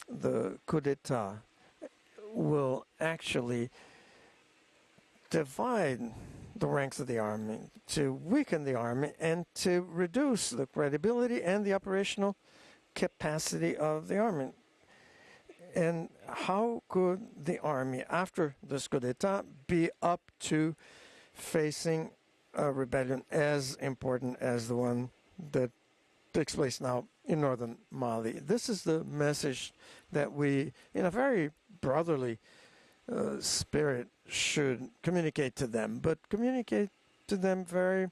The coup d'etat will actually divide the ranks of the army, to weaken the army, and to reduce the credibility and the operational capacity of the army. And how could the army, after this coup d'etat, be up to facing a rebellion as important as the one that takes place now in northern Mali? This is the message that we, in a very brotherly spirit, should communicate to them, but communicate to them very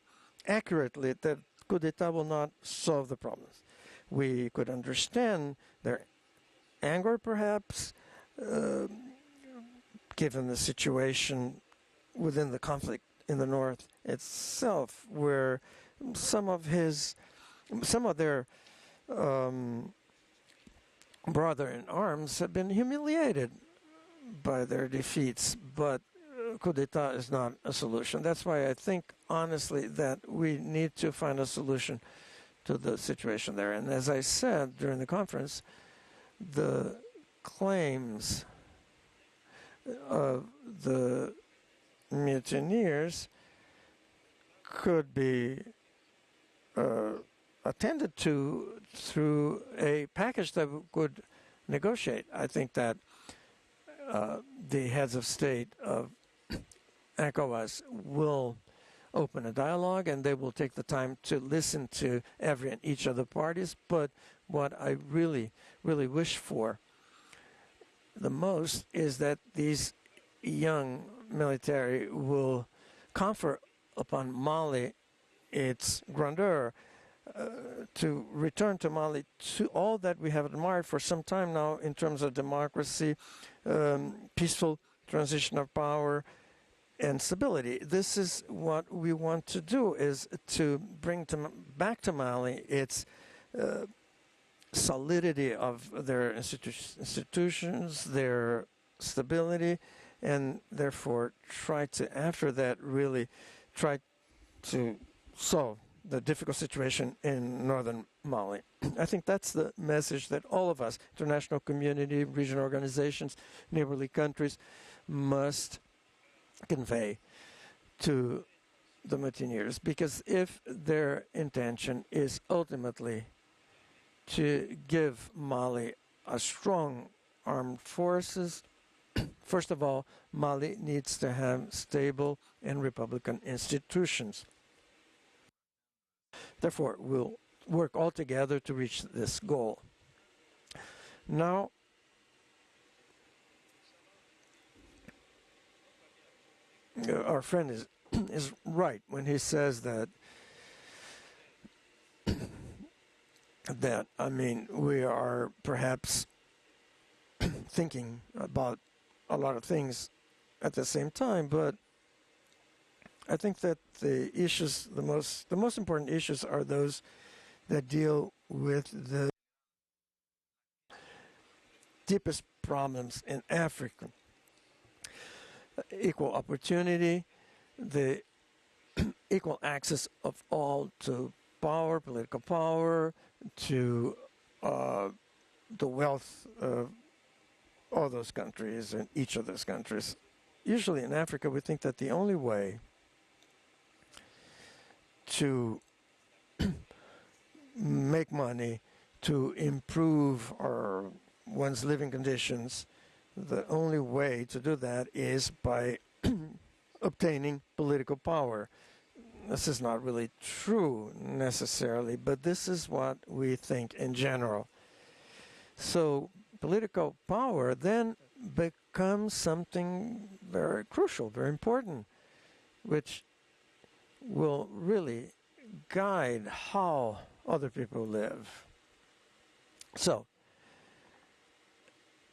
accurately that coup d'etat will not solve the problems. We could understand their anger, perhaps, given the situation within the conflict in the north itself, where some of their brother in arms have been humiliated by their defeats, but coup d'etat is not a solution. That's why I think, honestly, that we need to find a solution to the situation there. And as I said during the conference, the claims of the mutineers could be attended to through a package that would negotiate. I think that the heads of state of ECOWAS will open a dialogue, and they will take the time to listen to every and each of the parties. But what I really, really wish for the most is that these young military will confer upon Mali its grandeur, to return to Mali to all that we have admired for some time now in terms of democracy, peaceful transition of power, and stability. This is what we want to do, is to bring back to Mali its solidity of their institutions, their stability, and therefore try to, after that, really try to solve the difficult situation in northern Mali. I think that's the message that all of us, international community, regional organizations, neighborly countries, must convey to the mutineers. Because if their intention is ultimately to give Mali a strong armed forces, first of all, Mali needs to have stable and republican institutions. Therefore, we'll work all together to reach this goal. Now, our friend is right when he says that we are perhaps thinking about a lot of things at the same time, but I think that the issues, the most important issues, are those that deal with the deepest problems in Africa. Equal opportunity, the equal access of all to power, political power, to the wealth of all those countries and each of those countries. Usually in Africa, we think that the only way to make money, to improve one's living conditions, the only way to do that is by obtaining political power. This is not really true necessarily, but this is what we think in general. So political power then becomes something very crucial, very important, which will really guide how other people live. So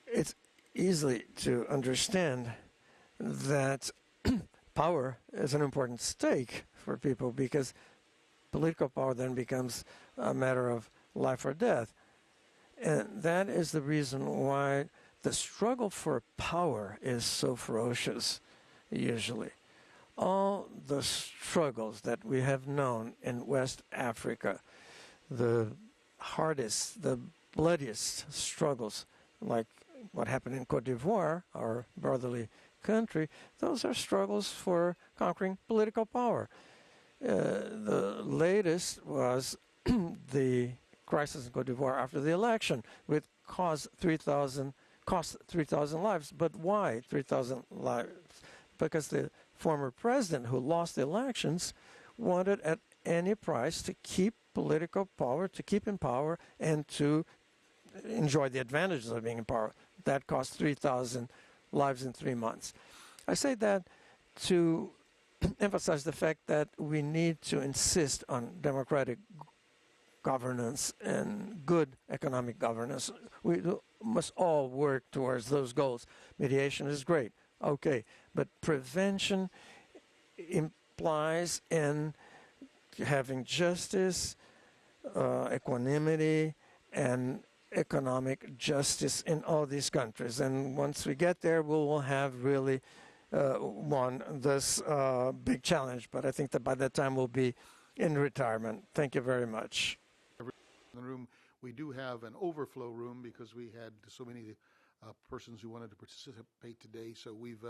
it's easy to understand that power is an important stake for people, because political power then becomes a matter of life or death. And that is the reason why the struggle for power is so ferocious, usually. All the struggles that we have known in West Africa, the hardest, the bloodiest struggles, like what happened in Côte d'Ivoire, our brotherly country, those are struggles for conquering political power. The latest was the crisis in Côte d'Ivoire after the election, which cost 3,000 lives. But why 3,000 lives? Because the former president who lost the elections wanted at any price to keep political power, to keep in power, and to enjoy the advantages of being in power. That cost 3,000 lives in 3 months. I say that to emphasize the fact that we need to insist on democratic governance and good economic governance. We must all work towards those goals. Mediation is great, okay, but prevention implies in having justice, equanimity, and economic justice in all these countries. And once we get there, we will have really won this big challenge. But I think that by that time we'll be in retirement. Thank you very much. In the room, we do have an overflow room because we had so many persons who wanted to participate today. So we've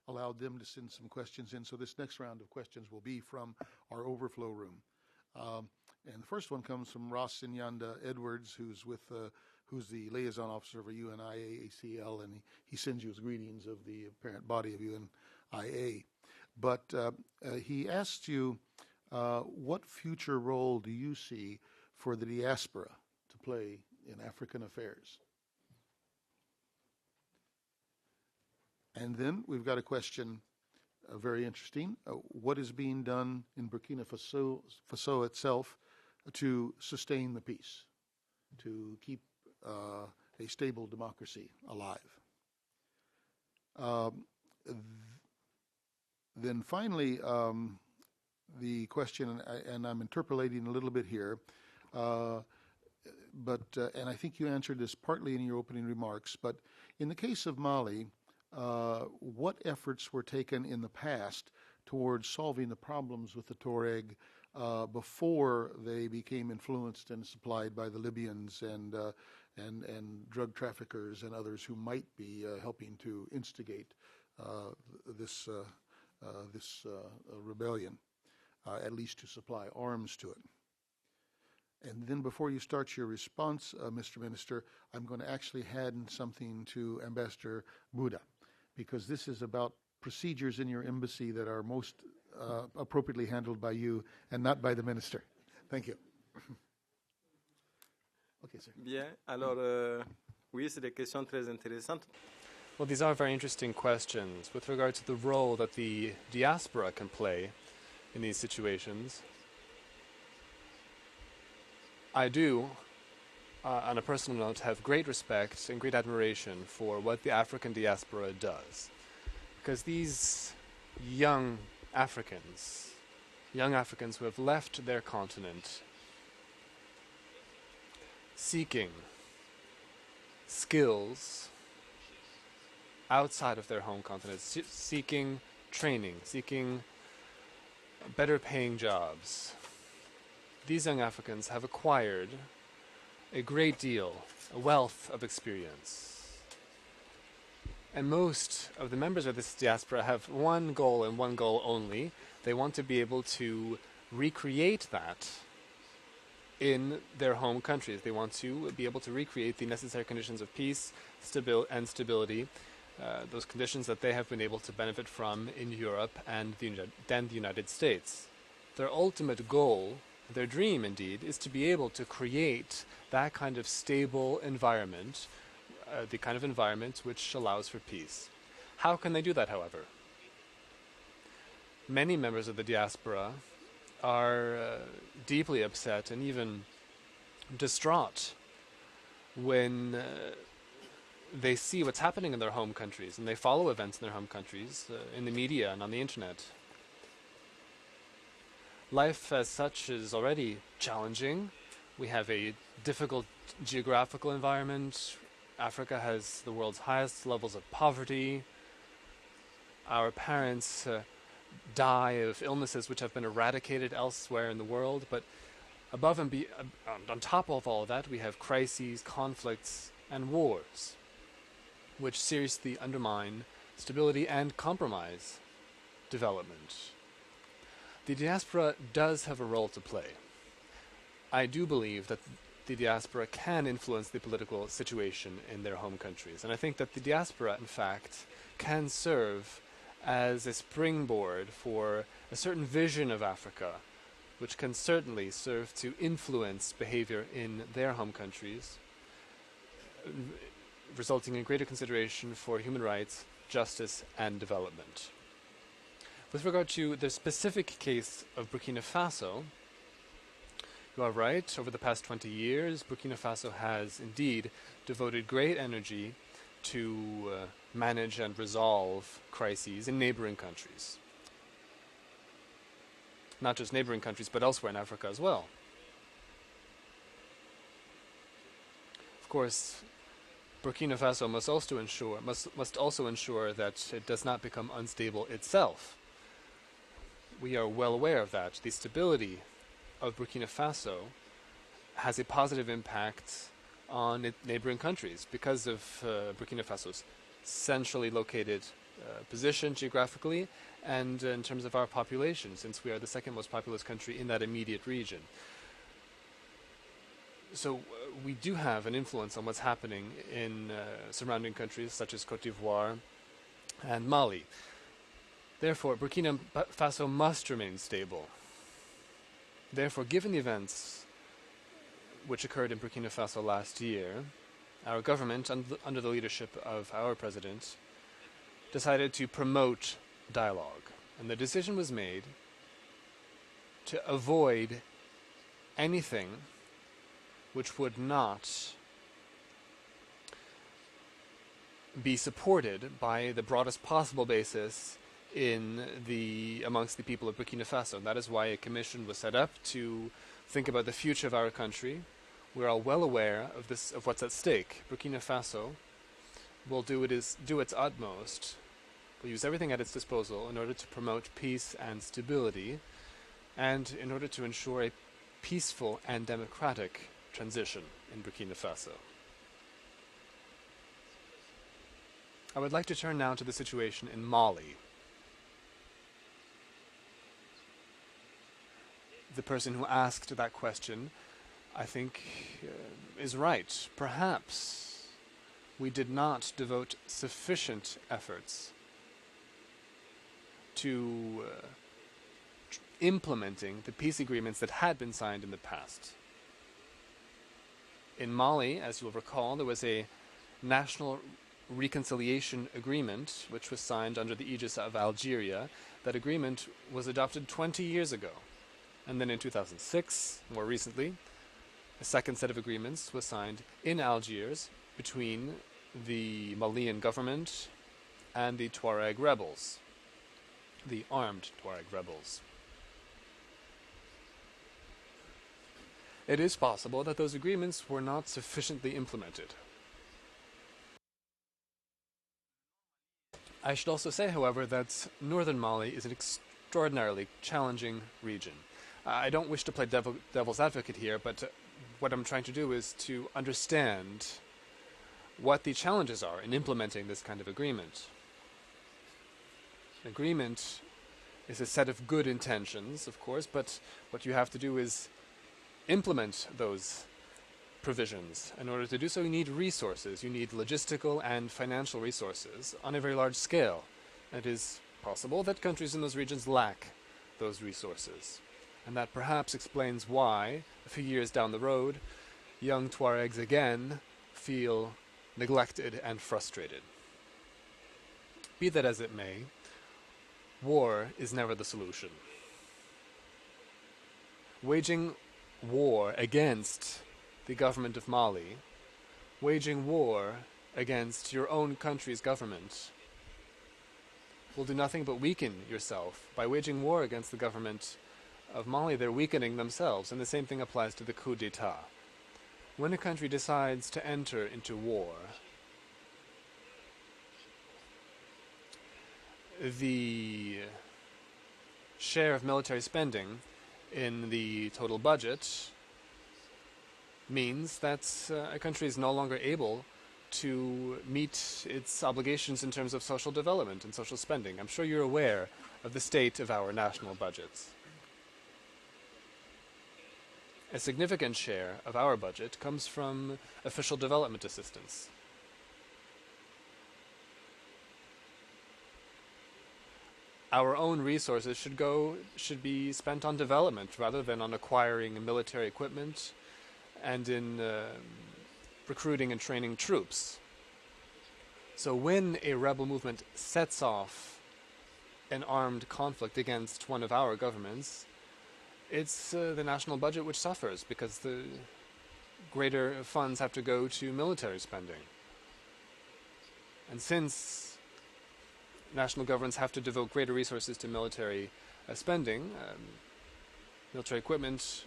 allowed them to send some questions in. So this next round of questions will be from our overflow room. And the first one comes from Ross Inyanda Edwards, who's the liaison officer for UNIACL, and he sends you his greetings of the parent body of UNIA. But he asked you, what future role do you see for the diaspora to play in African affairs? And then we've got a question, very interesting. What is being done in Burkina Faso itself to sustain the peace, to keep a stable democracy alive? Then finally, the question, and I'm interpolating a little bit here, and I think you answered this partly in your opening remarks, but in the case of Mali, what efforts were taken in the past towards solving the problems with the Tuareg before they became influenced and supplied by the Libyans and drug traffickers and others who might be helping to instigate this rebellion, at least to supply arms to it? And then before you start your response, Mr. Minister, I'm going to actually hand something to Ambassador Buda, because this is about procedures in your embassy that are most appropriately handled by you and not by the minister. Thank you. Okay, sir. Bien, alors, oui, c'est des questions très intéressantes. Well, these are very interesting questions with regard to the role that the diaspora can play in these situations. I do, on a personal note, have great respect and great admiration for what the African diaspora does. Because these young Africans who have left their continent seeking skills outside of their home continent, seeking training, seeking better paying jobs. These young Africans have acquired a great deal, a wealth of experience. And most of the members of this diaspora have one goal and one goal only. They want to be able to recreate that in their home countries. They want to be able to recreate the necessary conditions of peace and stability, those conditions that they have been able to benefit from in Europe and the United States. Their ultimate goal, their dream indeed, is to be able to create that kind of stable environment, the kind of environment which allows for peace. How can they do that, however? Many members of the diaspora are deeply upset and even distraught when they see what's happening in their home countries, and they follow events in their home countries in the media and on the internet. Life as such is already challenging. We have a difficult geographical environment. Africa has the world's highest levels of poverty. Our parents die of illnesses which have been eradicated elsewhere in the world. But above and on top of all of that, we have crises, conflicts, and wars, which seriously undermine stability and compromise development. The diaspora does have a role to play. I do believe that the diaspora can influence the political situation in their home countries. And I think that the diaspora, in fact, can serve as a springboard for a certain vision of Africa, which can certainly serve to influence behavior in their home countries, resulting in greater consideration for human rights, justice, and development. With regard to the specific case of Burkina Faso, you are right. Over the past 20 years, Burkina Faso has indeed devoted great energy to manage and resolve crises in neighboring countries. Not just neighboring countries, but elsewhere in Africa as well. Of course, Burkina Faso must also ensure that it does not become unstable itself. We are well aware of that. The stability of Burkina Faso has a positive impact on neighboring countries because of Burkina Faso's centrally located position geographically and in terms of our population, since we are the second most populous country in that immediate region. So we do have an influence on what's happening in surrounding countries such as Cote d'Ivoire and Mali. Therefore, Burkina Faso must remain stable. Therefore, given the events which occurred in Burkina Faso last year, our government, under the leadership of our president, decided to promote dialogue. And the decision was made to avoid anything which would not be supported by the broadest possible basis amongst the people of Burkina Faso. That is why a commission was set up to think about the future of our country. We're all well aware of what's at stake. Burkina Faso will do its utmost, will use everything at its disposal in order to promote peace and stability, and in order to ensure a peaceful and democratic transition in Burkina Faso. I would like to turn now to the situation in Mali. The person who asked that question, I think, is right. Perhaps we did not devote sufficient efforts to implementing the peace agreements that had been signed in the past. In Mali, as you'll recall, there was a national reconciliation agreement which was signed under the aegis of Algeria. That agreement was adopted 20 years ago. And then in 2006, more recently, a second set of agreements was signed in Algiers between the Malian government and the Tuareg rebels, the armed Tuareg rebels. It is possible that those agreements were not sufficiently implemented. I should also say, however, that northern Mali is an extraordinarily challenging region. I don't wish to play devil's advocate here, but what I'm trying to do is to understand what the challenges are in implementing this kind of agreement. An agreement is a set of good intentions, of course, but what you have to do is implement those provisions. In order to do so, you need resources. You need logistical and financial resources on a very large scale. It is possible that countries in those regions lack those resources. And that perhaps explains why, a few years down the road, young Tuaregs again feel neglected and frustrated. Be that as it may, war is never the solution. Waging war against the government of Mali, waging war against your own country's government, will do nothing but weaken yourself. By waging war against the government of Mali, they're weakening themselves, and the same thing applies to the coup d'etat. When a country decides to enter into war, the share of military spending in the total budget means that a country is no longer able to meet its obligations in terms of social development and social spending. I'm sure you're aware of the state of our national budgets. A significant share of our budget comes from official development assistance. Our own resources should be spent on development rather than on acquiring military equipment and in recruiting and training troops. So when a rebel movement sets off an armed conflict against one of our governments, it's the national budget which suffers because the greater funds have to go to military spending. And since national governments have to devote greater resources to military spending, military equipment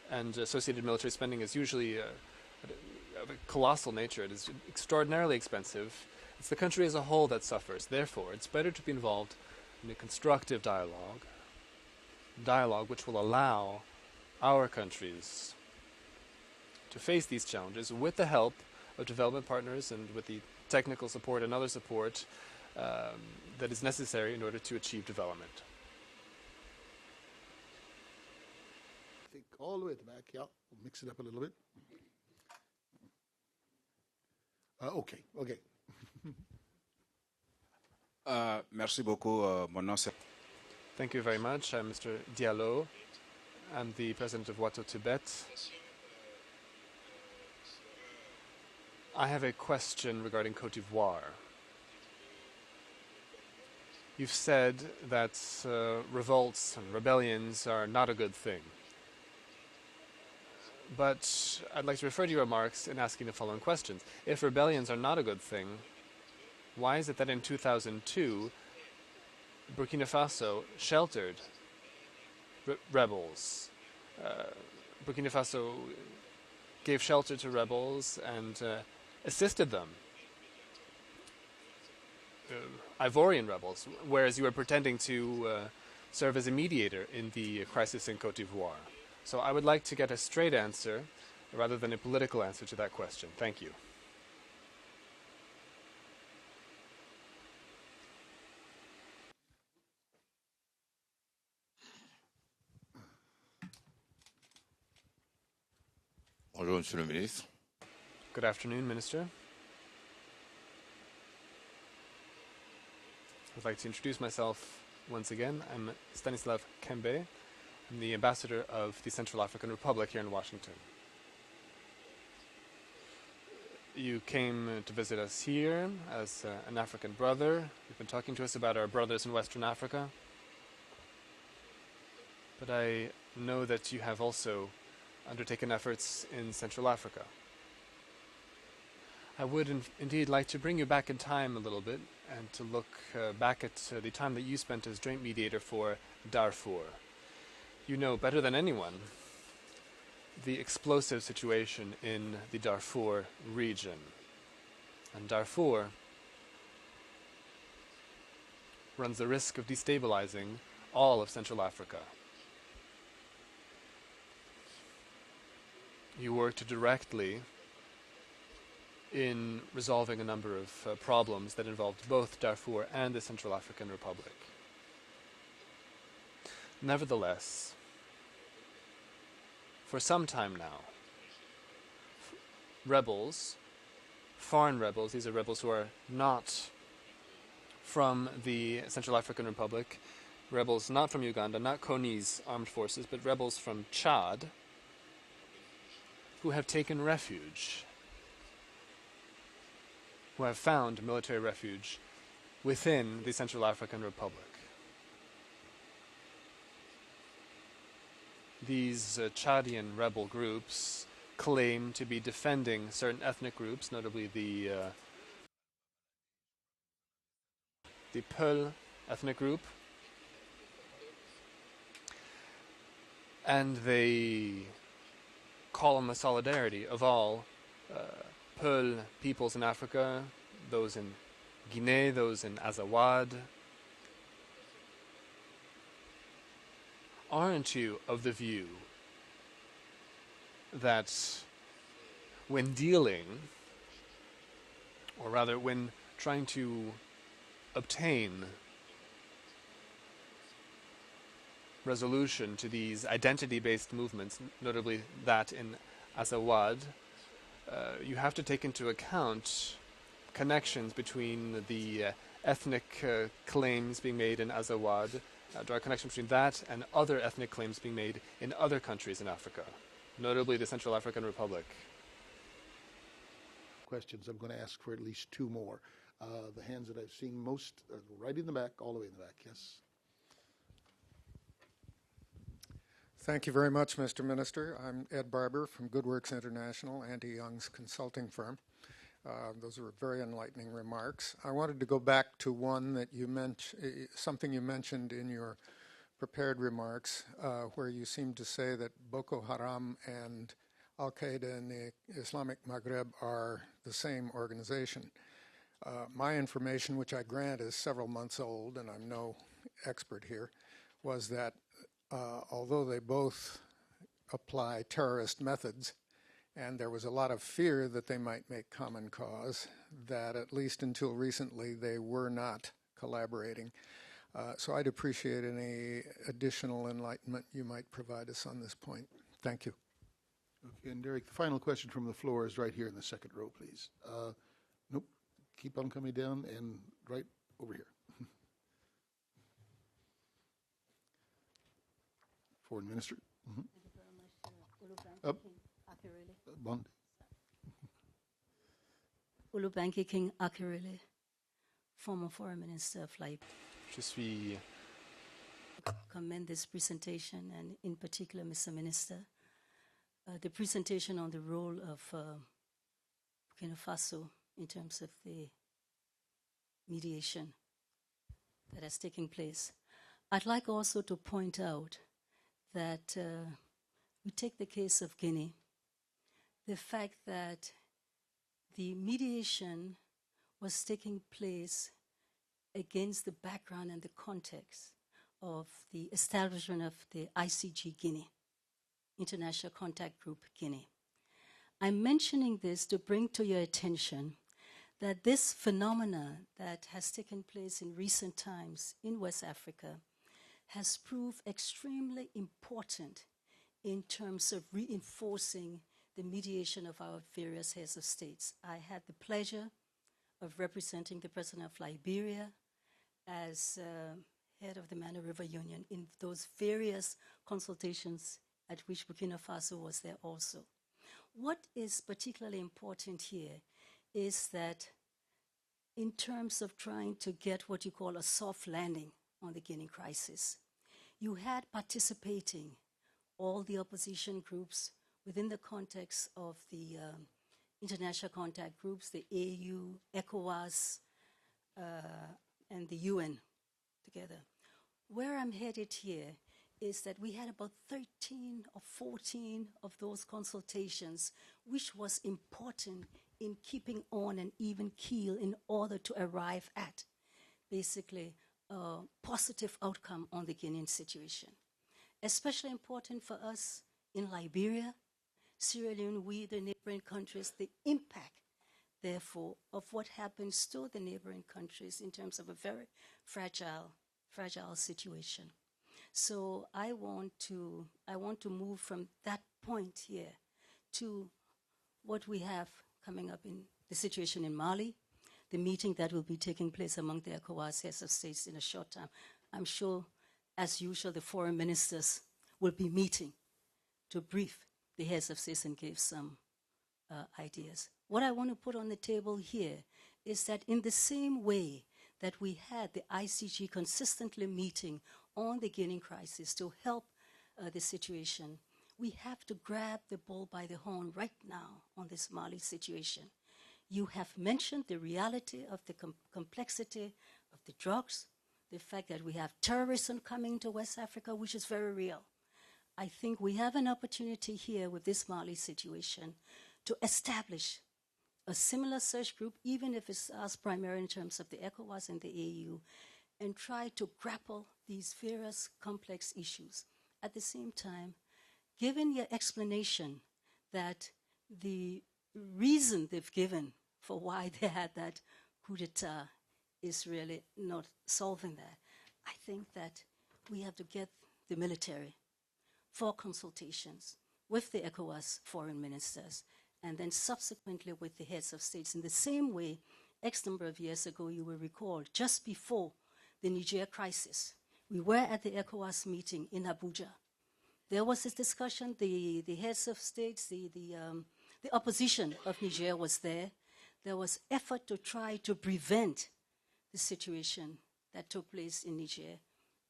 and associated military spending is usually of a colossal nature. It is extraordinarily expensive. It's the country as a whole that suffers. Therefore, it's better to be involved in a constructive dialogue which will allow our countries to face these challenges with the help of development partners and with the technical support and other support that is necessary in order to achieve development. I think all the way at the back, yeah, we'll mix it up a little bit. Okay, okay. Merci beaucoup. Mon nom c'est. Thank you very much. I'm Mr. Diallo. I'm the president of Wato Tibet. I have a question regarding Côte d'Ivoire. You've said that revolts and rebellions are not a good thing. But I'd like to refer to your remarks in asking the following questions. If rebellions are not a good thing, why is it that in 2002, Burkina Faso sheltered rebels? Burkina Faso gave shelter to rebels and assisted them. Ivorian rebels, whereas you were pretending to serve as a mediator in the crisis in Côte d'Ivoire. So I would like to get a straight answer rather than a political answer to that question. Thank you. Bonjour, Monsieur le Ministre. Good afternoon, Minister. I'd like to introduce myself once again. I'm Stanislav Kembe. I'm the ambassador of the Central African Republic here in Washington. You came to visit us here as an African brother. You've been talking to us about our brothers in Western Africa. But I know that you have also undertaken efforts in Central Africa. I would indeed like to bring you back in time a little bit and to look back at the time that you spent as joint mediator for Darfur. You know better than anyone the explosive situation in the Darfur region. And Darfur runs the risk of destabilizing all of Central Africa. You worked directly in resolving a number of problems that involved both Darfur and the Central African Republic. Nevertheless, for some time now, rebels, foreign rebels, these are rebels who are not from the Central African Republic, rebels not from Uganda, not Kony's armed forces, but rebels from Chad, who have taken refuge, who have found military refuge within the Central African Republic. These Chadian rebel groups claim to be defending certain ethnic groups, notably the Peul ethnic group, and they call on the solidarity of all Peul peoples in Africa, those in Guinea, those in Azawad. Aren't you of the view that when dealing, or rather when trying to obtain resolution to these identity-based movements, notably that in Azawad, you have to take into account connections between the ethnic claims being made in Azawad, draw a connection between that and other ethnic claims being made in other countries in Africa, notably the Central African Republic. Questions. I'm going to ask for at least two more. The hands that I've seen most, right in the back, all the way in the back. Yes. Thank you very much, Mr. Minister. I'm Ed Barber from Good Works International, Auntie Young's consulting firm. Those were very enlightening remarks. I wanted to go back to one that you mentioned, something you mentioned in your prepared remarks, where you seemed to say that Boko Haram and Al-Qaeda in the Islamic Maghreb are the same organization. My information, which I grant is several months old, and I'm no expert here, was that although they both apply terrorist methods, and there was a lot of fear that they might make common cause, that at least until recently they were not collaborating. So I'd appreciate any additional enlightenment you might provide us on this point. Thank you. Okay, and Derek, the final question from the floor is right here in the second row, please. keep on coming down and right over here. Foreign Minister. Mm-hmm. Up. Bond. Olubanki King Akirele, former Foreign Minister of Liberia. Je suis Commend this presentation, and in particular, Mr. Minister, the presentation on the role of Burkina Faso in terms of the mediation that has taken place. I'd like also to point out that we take the case of Guinea, the fact that the mediation was taking place against the background and the context of the establishment of the ICG Guinea, International Contact Group Guinea. I'm mentioning this to bring to your attention that this phenomena that has taken place in recent times in West Africa has proved extremely important in terms of reinforcing the mediation of our various heads of states. I had the pleasure of representing the President of Liberia as head of the Mana River Union in those various consultations at which Burkina Faso was there also. What is particularly important here is that in terms of trying to get what you call a soft landing on the Guinea crisis, you had participating all the opposition groups within the context of the international contact groups, the AU, ECOWAS, and the UN together. Where I'm headed here is that we had about 13 or 14 of those consultations, which was important in keeping on an even keel in order to arrive at basically a positive outcome on the Guinean situation. Especially important for us in Liberia, Sierra Leone, we, the neighboring countries, the impact, therefore, of what happens to the neighboring countries in terms of a very fragile situation. So I want to move from that point here to what we have coming up in the situation in Mali, the meeting that will be taking place among the ECOWAS heads of states in a short time. I'm sure, as usual, the foreign ministers will be meeting to brief the heads of states and give some ideas. What I want to put on the table here is that in the same way that we had the ICG consistently meeting on the Guinea crisis to help the situation, we have to grab the bull by the horn right now on this Mali situation. You have mentioned the reality of the complexity of the drugs, the fact that we have terrorism coming to West Africa, which is very real. I think we have an opportunity here with this Mali situation to establish a similar search group, even if it's us primarily in terms of the ECOWAS and the AU, and try to grapple these various complex issues. At the same time, given your explanation that the reason they've given for why they had that coup d'etat is really not solving that, I think that we have to get the military for consultations with the ECOWAS foreign ministers, and then subsequently with the heads of states in the same way. X number of years ago, you will recall, just before the Niger crisis, we were at the ECOWAS meeting in Abuja. There was this discussion, the heads of states, the opposition of Niger was there. There was effort to try to prevent the situation that took place in Niger.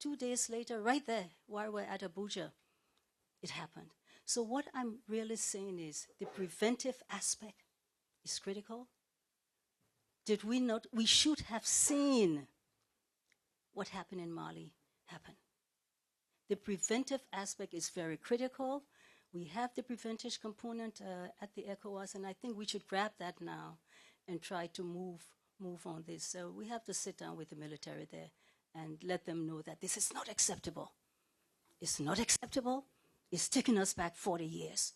2 days later, right there, while we're at Abuja, it happened. So what I'm really saying is the preventive aspect is critical. Did we not? We should have seen what happened in Mali happen. The preventive aspect is very critical. We have the preventive component at the ECOWAS, and I think we should grab that now and try to move on this. So we have to sit down with the military there and let them know that this is not acceptable. It's not acceptable. It's taking us back 40 years.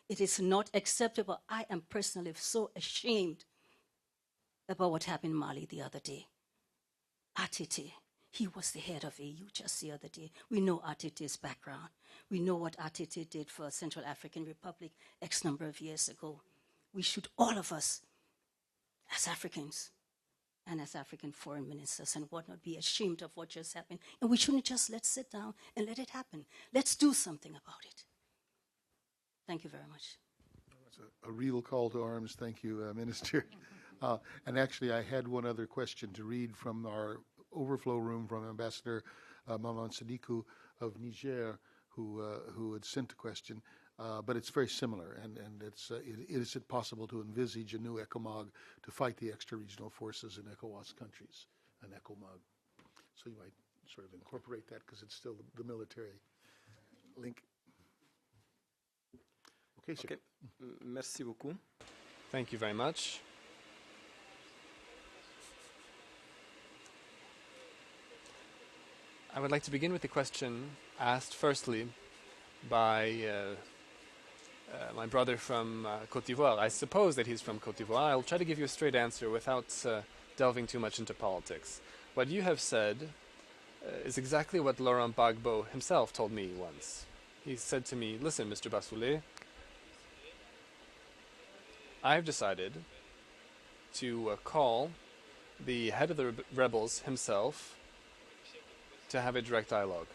It is not acceptable. I am personally so ashamed about what happened in Mali the other day. Atete, he was the head of AU just the other day. We know Atete's background. We know what Atete did for Central African Republic X number of years ago. We should, all of us, as Africans, and as African foreign ministers and whatnot, be ashamed of what just happened. And we shouldn't just let's sit down and let it happen. Let's do something about it. Thank you very much. That's a real call to arms. Thank you, Minister. And actually, I had one other question to read from our overflow room from Ambassador Maman Sadiku of Niger, who had sent a question. But it's very similar, and is it possible to envisage a new ECOMOG to fight the extra-regional forces in ECOWAS countries, an ECOMOG? So you might sort of incorporate that because it's still the military link. Okay, sir. Okay. Merci beaucoup. Thank you very much. I would like to begin with the question asked firstly by my brother from Côte d'Ivoire. I suppose that he's from Côte d'Ivoire. I'll try to give you a straight answer without delving too much into politics. What you have said is exactly what Laurent Gbagbo himself told me once. He said to me, "Listen, Mr. Bassolé, I've decided to call the head of the rebels himself to have a direct dialogue."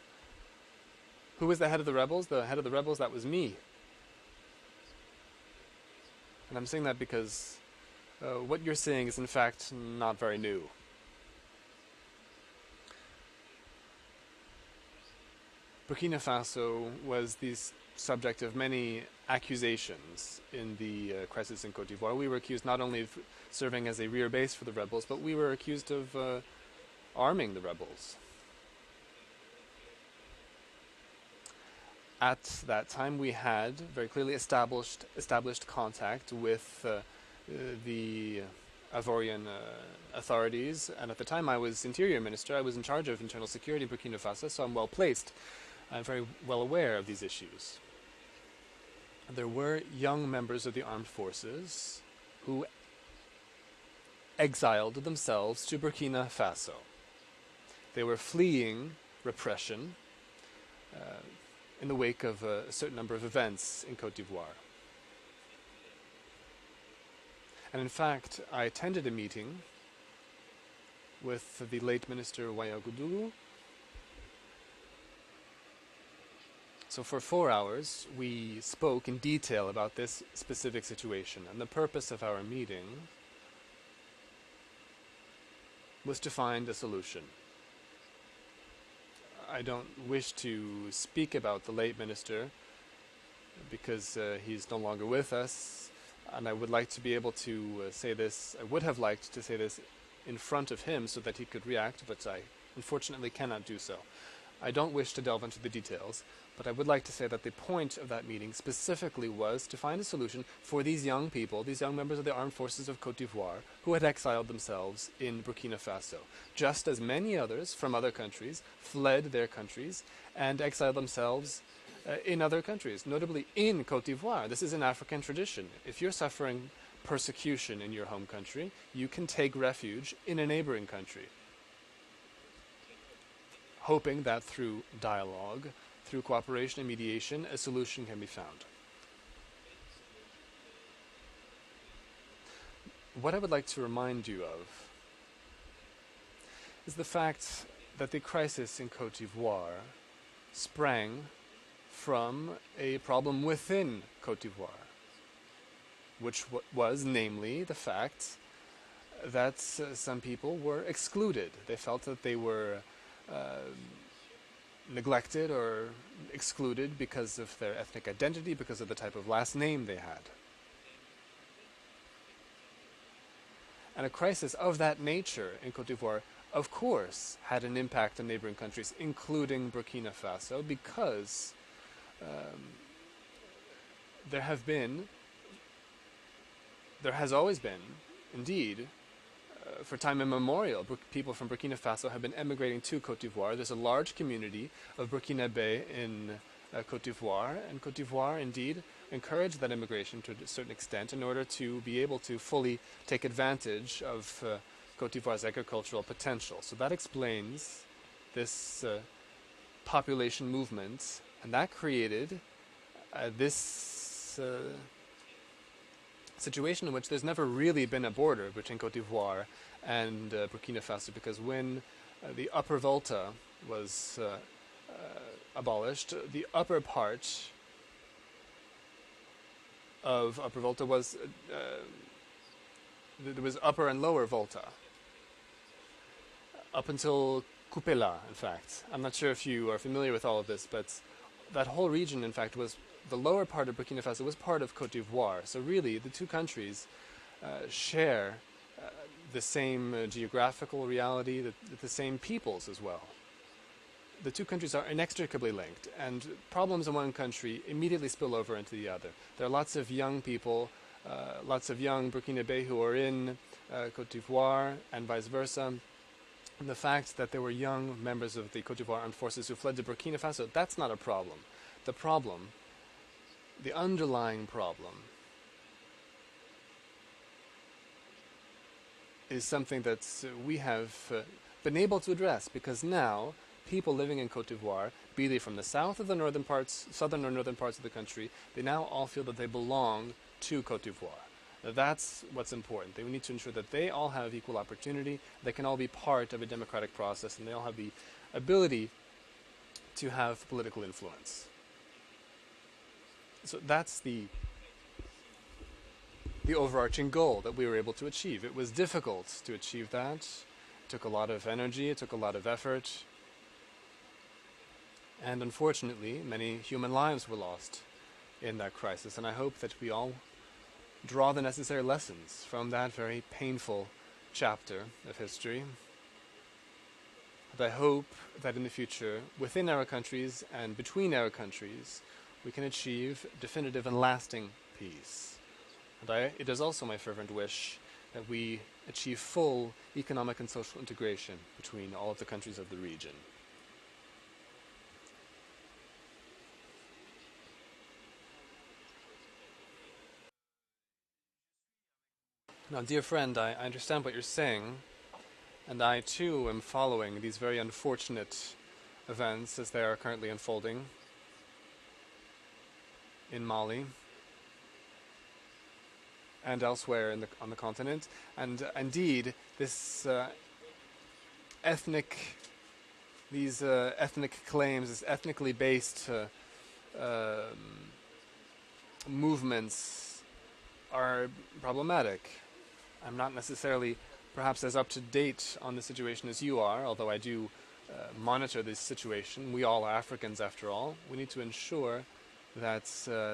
Who was the head of the rebels? The head of the rebels, that was me. And I'm saying that because what you're saying is in fact not very new. Burkina Faso was the subject of many accusations in the crisis in Côte d'Ivoire. We were accused not only of serving as a rear base for the rebels, but we were accused of arming the rebels. At that time, we had very clearly established contact with the Ivorian authorities, and at the time I was Interior Minister. I was in charge of internal security in Burkina Faso, so I'm well placed. I'm very well aware of these issues. There were young members of the armed forces who exiled themselves to Burkina Faso. They were fleeing repression in the wake of a certain number of events in Côte d'Ivoire. And in fact, I attended a meeting with the late Minister Ouagadougou. So for 4 hours, we spoke in detail about this specific situation. And the purpose of our meeting was to find a solution. I don't wish to speak about the late minister because he's no longer with us, and I would like to be able to say this. I would have liked to say this in front of him so that he could react, but I unfortunately cannot do so. I don't wish to delve into the details, but I would like to say that the point of that meeting specifically was to find a solution for these young people, these young members of the armed forces of Côte d'Ivoire, who had exiled themselves in Burkina Faso, just as many others from other countries fled their countries and exiled themselves in other countries, notably in Côte d'Ivoire. This is an African tradition. If you're suffering persecution in your home country, you can take refuge in a neighboring country, hoping that through dialogue, through cooperation and mediation, a solution can be found. What I would like to remind you of is the fact that the crisis in Côte d'Ivoire sprang from a problem within Côte d'Ivoire, which was namely the fact that some people were excluded. They felt that they were neglected or excluded because of their ethnic identity, because of the type of last name they had. And a crisis of that nature in Côte d'Ivoire, of course, had an impact on neighboring countries, including Burkina Faso, because there has always been, indeed, for time immemorial, people from Burkina Faso have been emigrating to Côte d'Ivoire. There's a large community of Burkinabe in Côte d'Ivoire, and Côte d'Ivoire, indeed, encouraged that immigration to a certain extent in order to be able to fully take advantage of Côte d'Ivoire's agricultural potential. So that explains this population movement, and that created this situation in which there's never really been a border between Côte d'Ivoire and Burkina Faso, because when the Upper Volta was abolished, the upper part of Upper Volta was there was Upper and Lower Volta up until Kupela, in fact. I'm not sure if you are familiar with all of this, but that whole region, in fact, was the lower part of Burkina Faso was part of Côte d'Ivoire. So really, the two countries share the same geographical reality, the same peoples as well. The two countries are inextricably linked, and problems in one country immediately spill over into the other. There are lots of young people, lots of young Burkinabe who are in Côte d'Ivoire, and vice versa. And the fact that there were young members of the Côte d'Ivoire armed forces who fled to Burkina Faso, that's not a problem. The problem, the underlying problem, is something that we have been able to address, because now people living in Côte d'Ivoire, be they from the south or the northern parts, southern or northern parts of the country, they now all feel that they belong to Côte d'Ivoire. That's what's important. They need to ensure that they all have equal opportunity, they can all be part of a democratic process, and they all have the ability to have political influence. So that's the overarching goal that we were able to achieve. It was difficult to achieve that. It took a lot of energy, it took a lot of effort. And unfortunately, many human lives were lost in that crisis. And I hope that we all draw the necessary lessons from that very painful chapter of history. And I hope that in the future, within our countries and between our countries, we can achieve definitive and lasting peace. And it is also my fervent wish that we achieve full economic and social integration between all of the countries of the region. Now, dear friend, I understand what you're saying, and I too am following these very unfortunate events as they are currently unfolding in Mali and elsewhere on the continent. And indeed, these ethnic claims, this ethnically based movements are problematic. I'm not necessarily perhaps as up to date on the situation as you are, although I do monitor this situation. We all are Africans, after all. We need to ensure that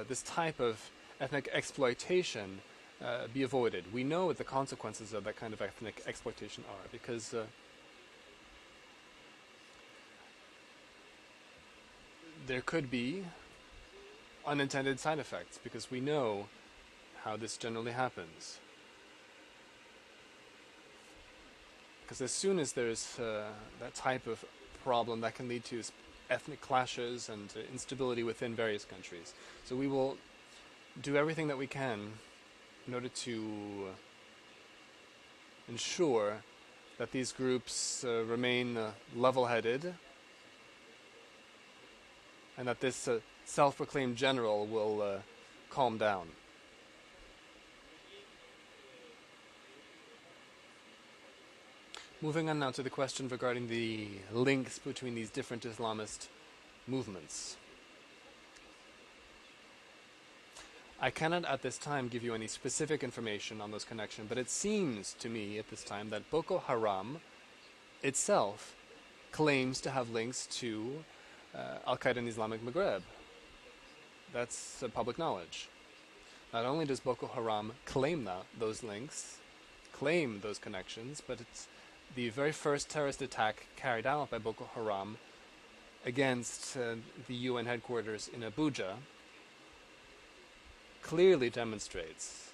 this type of ethnic exploitation be avoided. We know what the consequences of that kind of ethnic exploitation are, because there could be unintended side effects, because we know how this generally happens. Because as soon as there's that type of problem, that can lead to ethnic clashes and instability within various countries. So we will do everything that we can in order to ensure that these groups remain level-headed, and that this self-proclaimed general will calm down. Moving on now to the question regarding the links between these different Islamist movements. I cannot at this time give you any specific information on those connections, but it seems to me at this time that Boko Haram itself claims to have links to Al-Qaeda in the Islamic Maghreb. That's public knowledge. Not only does Boko Haram claim those links, claim those connections, but it's the very first terrorist attack carried out by Boko Haram against the UN headquarters in Abuja clearly demonstrates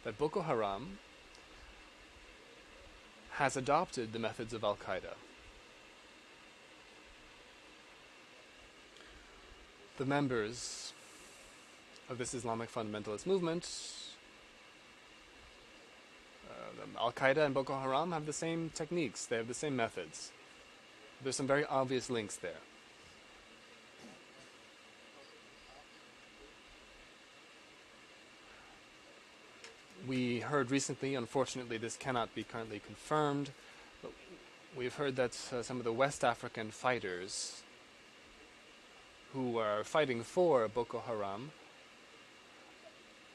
that Boko Haram has adopted the methods of Al-Qaeda. The members of this Islamic fundamentalist movement, Al-Qaeda and Boko Haram, have the same techniques, they have the same methods. There's some very obvious links there. We heard recently, unfortunately this cannot be currently confirmed, but we've heard that some of the West African fighters who are fighting for Boko Haram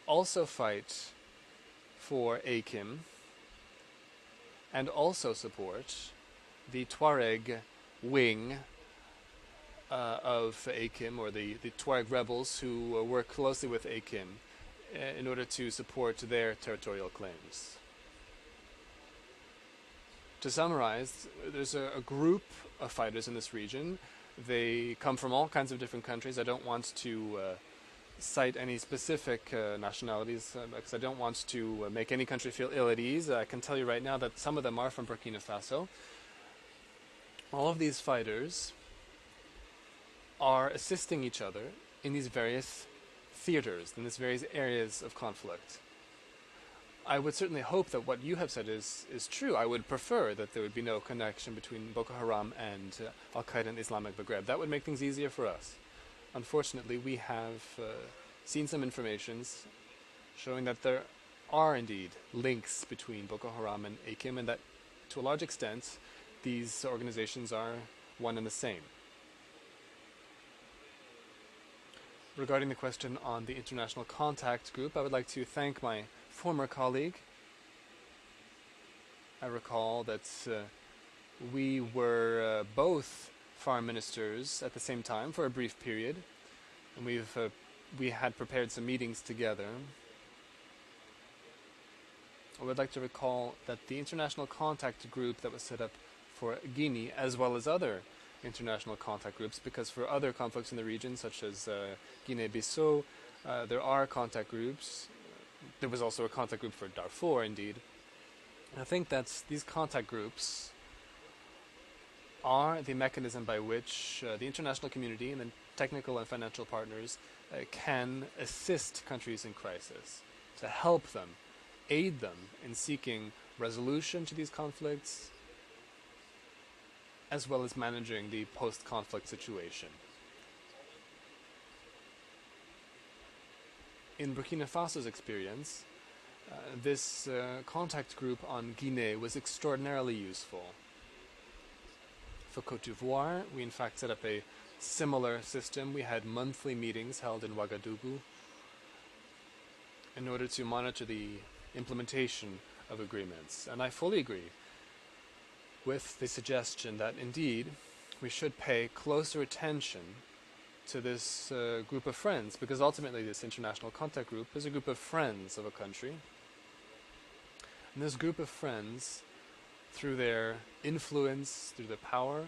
also fight for AKIM and also support the Tuareg wing of AKIM, or the Tuareg rebels who work closely with AKIM in order to support their territorial claims. To summarize, there's a group of fighters in this region. They come from all kinds of different countries. I don't want to cite any specific nationalities because I don't want to make any country feel ill at ease. I can tell you right now that some of them are from Burkina Faso. All of these fighters are assisting each other in these various theaters, in these various areas of conflict. I would certainly hope that what you have said is true. I would prefer that there would be no connection between Boko Haram and Al-Qaeda and Islamic Maghreb. That would make things easier for us. Unfortunately, we have seen some informations showing that there are indeed links between Boko Haram and AKIM, and that to a large extent these organizations are one and the same. Regarding the question on the International Contact Group, I would like to thank my former colleague. I recall that we were both foreign ministers at the same time for a brief period, and we had prepared some meetings together. I would like to recall that the International Contact Group that was set up for Guinea, as well as other international contact groups, because for other conflicts in the region, such as Guinea-Bissau, there are contact groups. There was also a contact group for Darfur, indeed. I think that these contact groups are the mechanism by which the international community and the technical and financial partners can assist countries in crisis, to help them, aid them in seeking resolution to these conflicts, as well as managing the post-conflict situation. In Burkina Faso's experience, this contact group on Guinea was extraordinarily useful. For Côte d'Ivoire, we in fact set up a similar system. We had monthly meetings held in Ouagadougou in order to monitor the implementation of agreements. And I fully agree with the suggestion that indeed we should pay closer attention to this group of friends, because ultimately this international contact group is a group of friends of a country. And this group of friends, through their influence, through their power,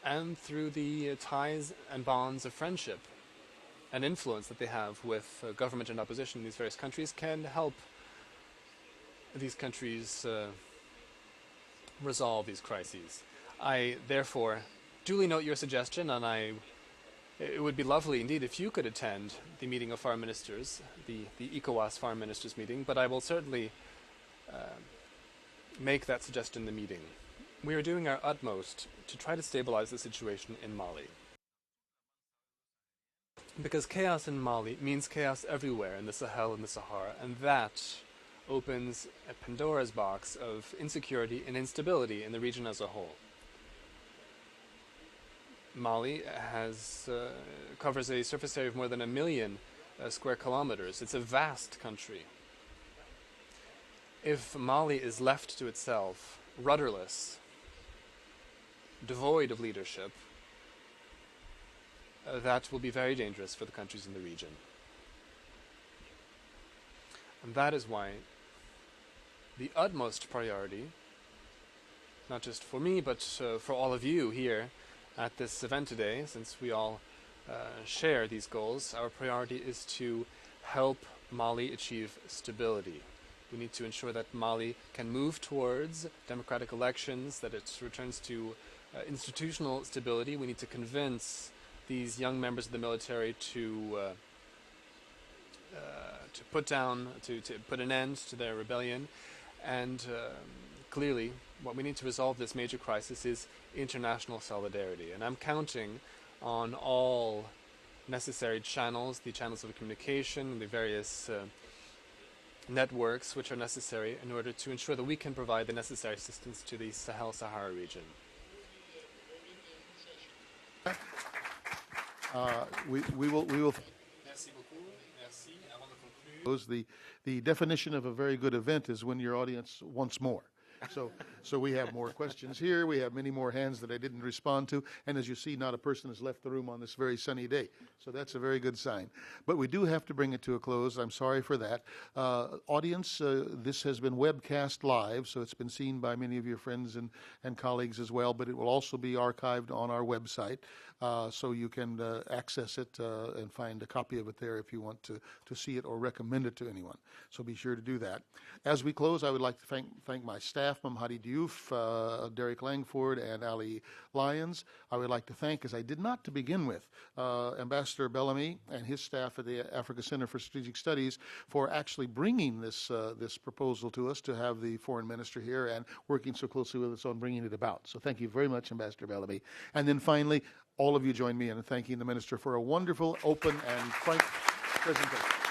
and through the ties and bonds of friendship and influence that they have with government and opposition in these various countries, can help these countries resolve these crises. I therefore duly note your suggestion, and it would be lovely indeed if you could attend the meeting of foreign ministers, the ECOWAS foreign ministers meeting, but I will certainly make that suggestion in the meeting. We are doing our utmost to try to stabilize the situation in Mali, because chaos in Mali means chaos everywhere in the Sahel and the Sahara, and that opens a Pandora's box of insecurity and instability in the region as a whole. Mali covers a surface area of more than 1 million square kilometers. It's a vast country. If Mali is left to itself, rudderless, devoid of leadership, that will be very dangerous for the countries in the region. And that is why the utmost priority, not just for me, but for all of you here at this event today, since we all share these goals, our priority is to help Mali achieve stability. We need to ensure that Mali can move towards democratic elections, that it returns to institutional stability. We need to convince these young members of the military to put an end to their rebellion. And clearly, what we need to resolve this major crisis is international solidarity. And I'm counting on all necessary channels, the channels of communication, the various networks which are necessary in order to ensure that we can provide the necessary assistance to the Sahel-Sahara region. We will. Merci beaucoup. Merci. Avant de conclure. The definition of a very good event is when your audience wants more. So we have more questions here. We have many more hands that I didn't respond to. And as you see, not a person has left the room on this very sunny day. So that's a very good sign. But we do have to bring it to a close. I'm sorry for that. Audience, this has been webcast live, so it's been seen by many of your friends and colleagues as well, but it will also be archived on our website. So you can access it and find a copy of it there if you want to see it or recommend it to anyone. So be sure to do that. As we close, I would like to thank my staff, Mamhadi Diouf, Derek Langford, and Ali Lyons. I would like to thank, as I did not to begin with, Ambassador Bellamy and his staff at the Africa Center for Strategic Studies for actually bringing this proposal to us to have the foreign minister here and working so closely with us on bringing it about. So thank you very much, Ambassador Bellamy. And then finally, all of you join me in thanking the minister for a wonderful, open, and frank presentation.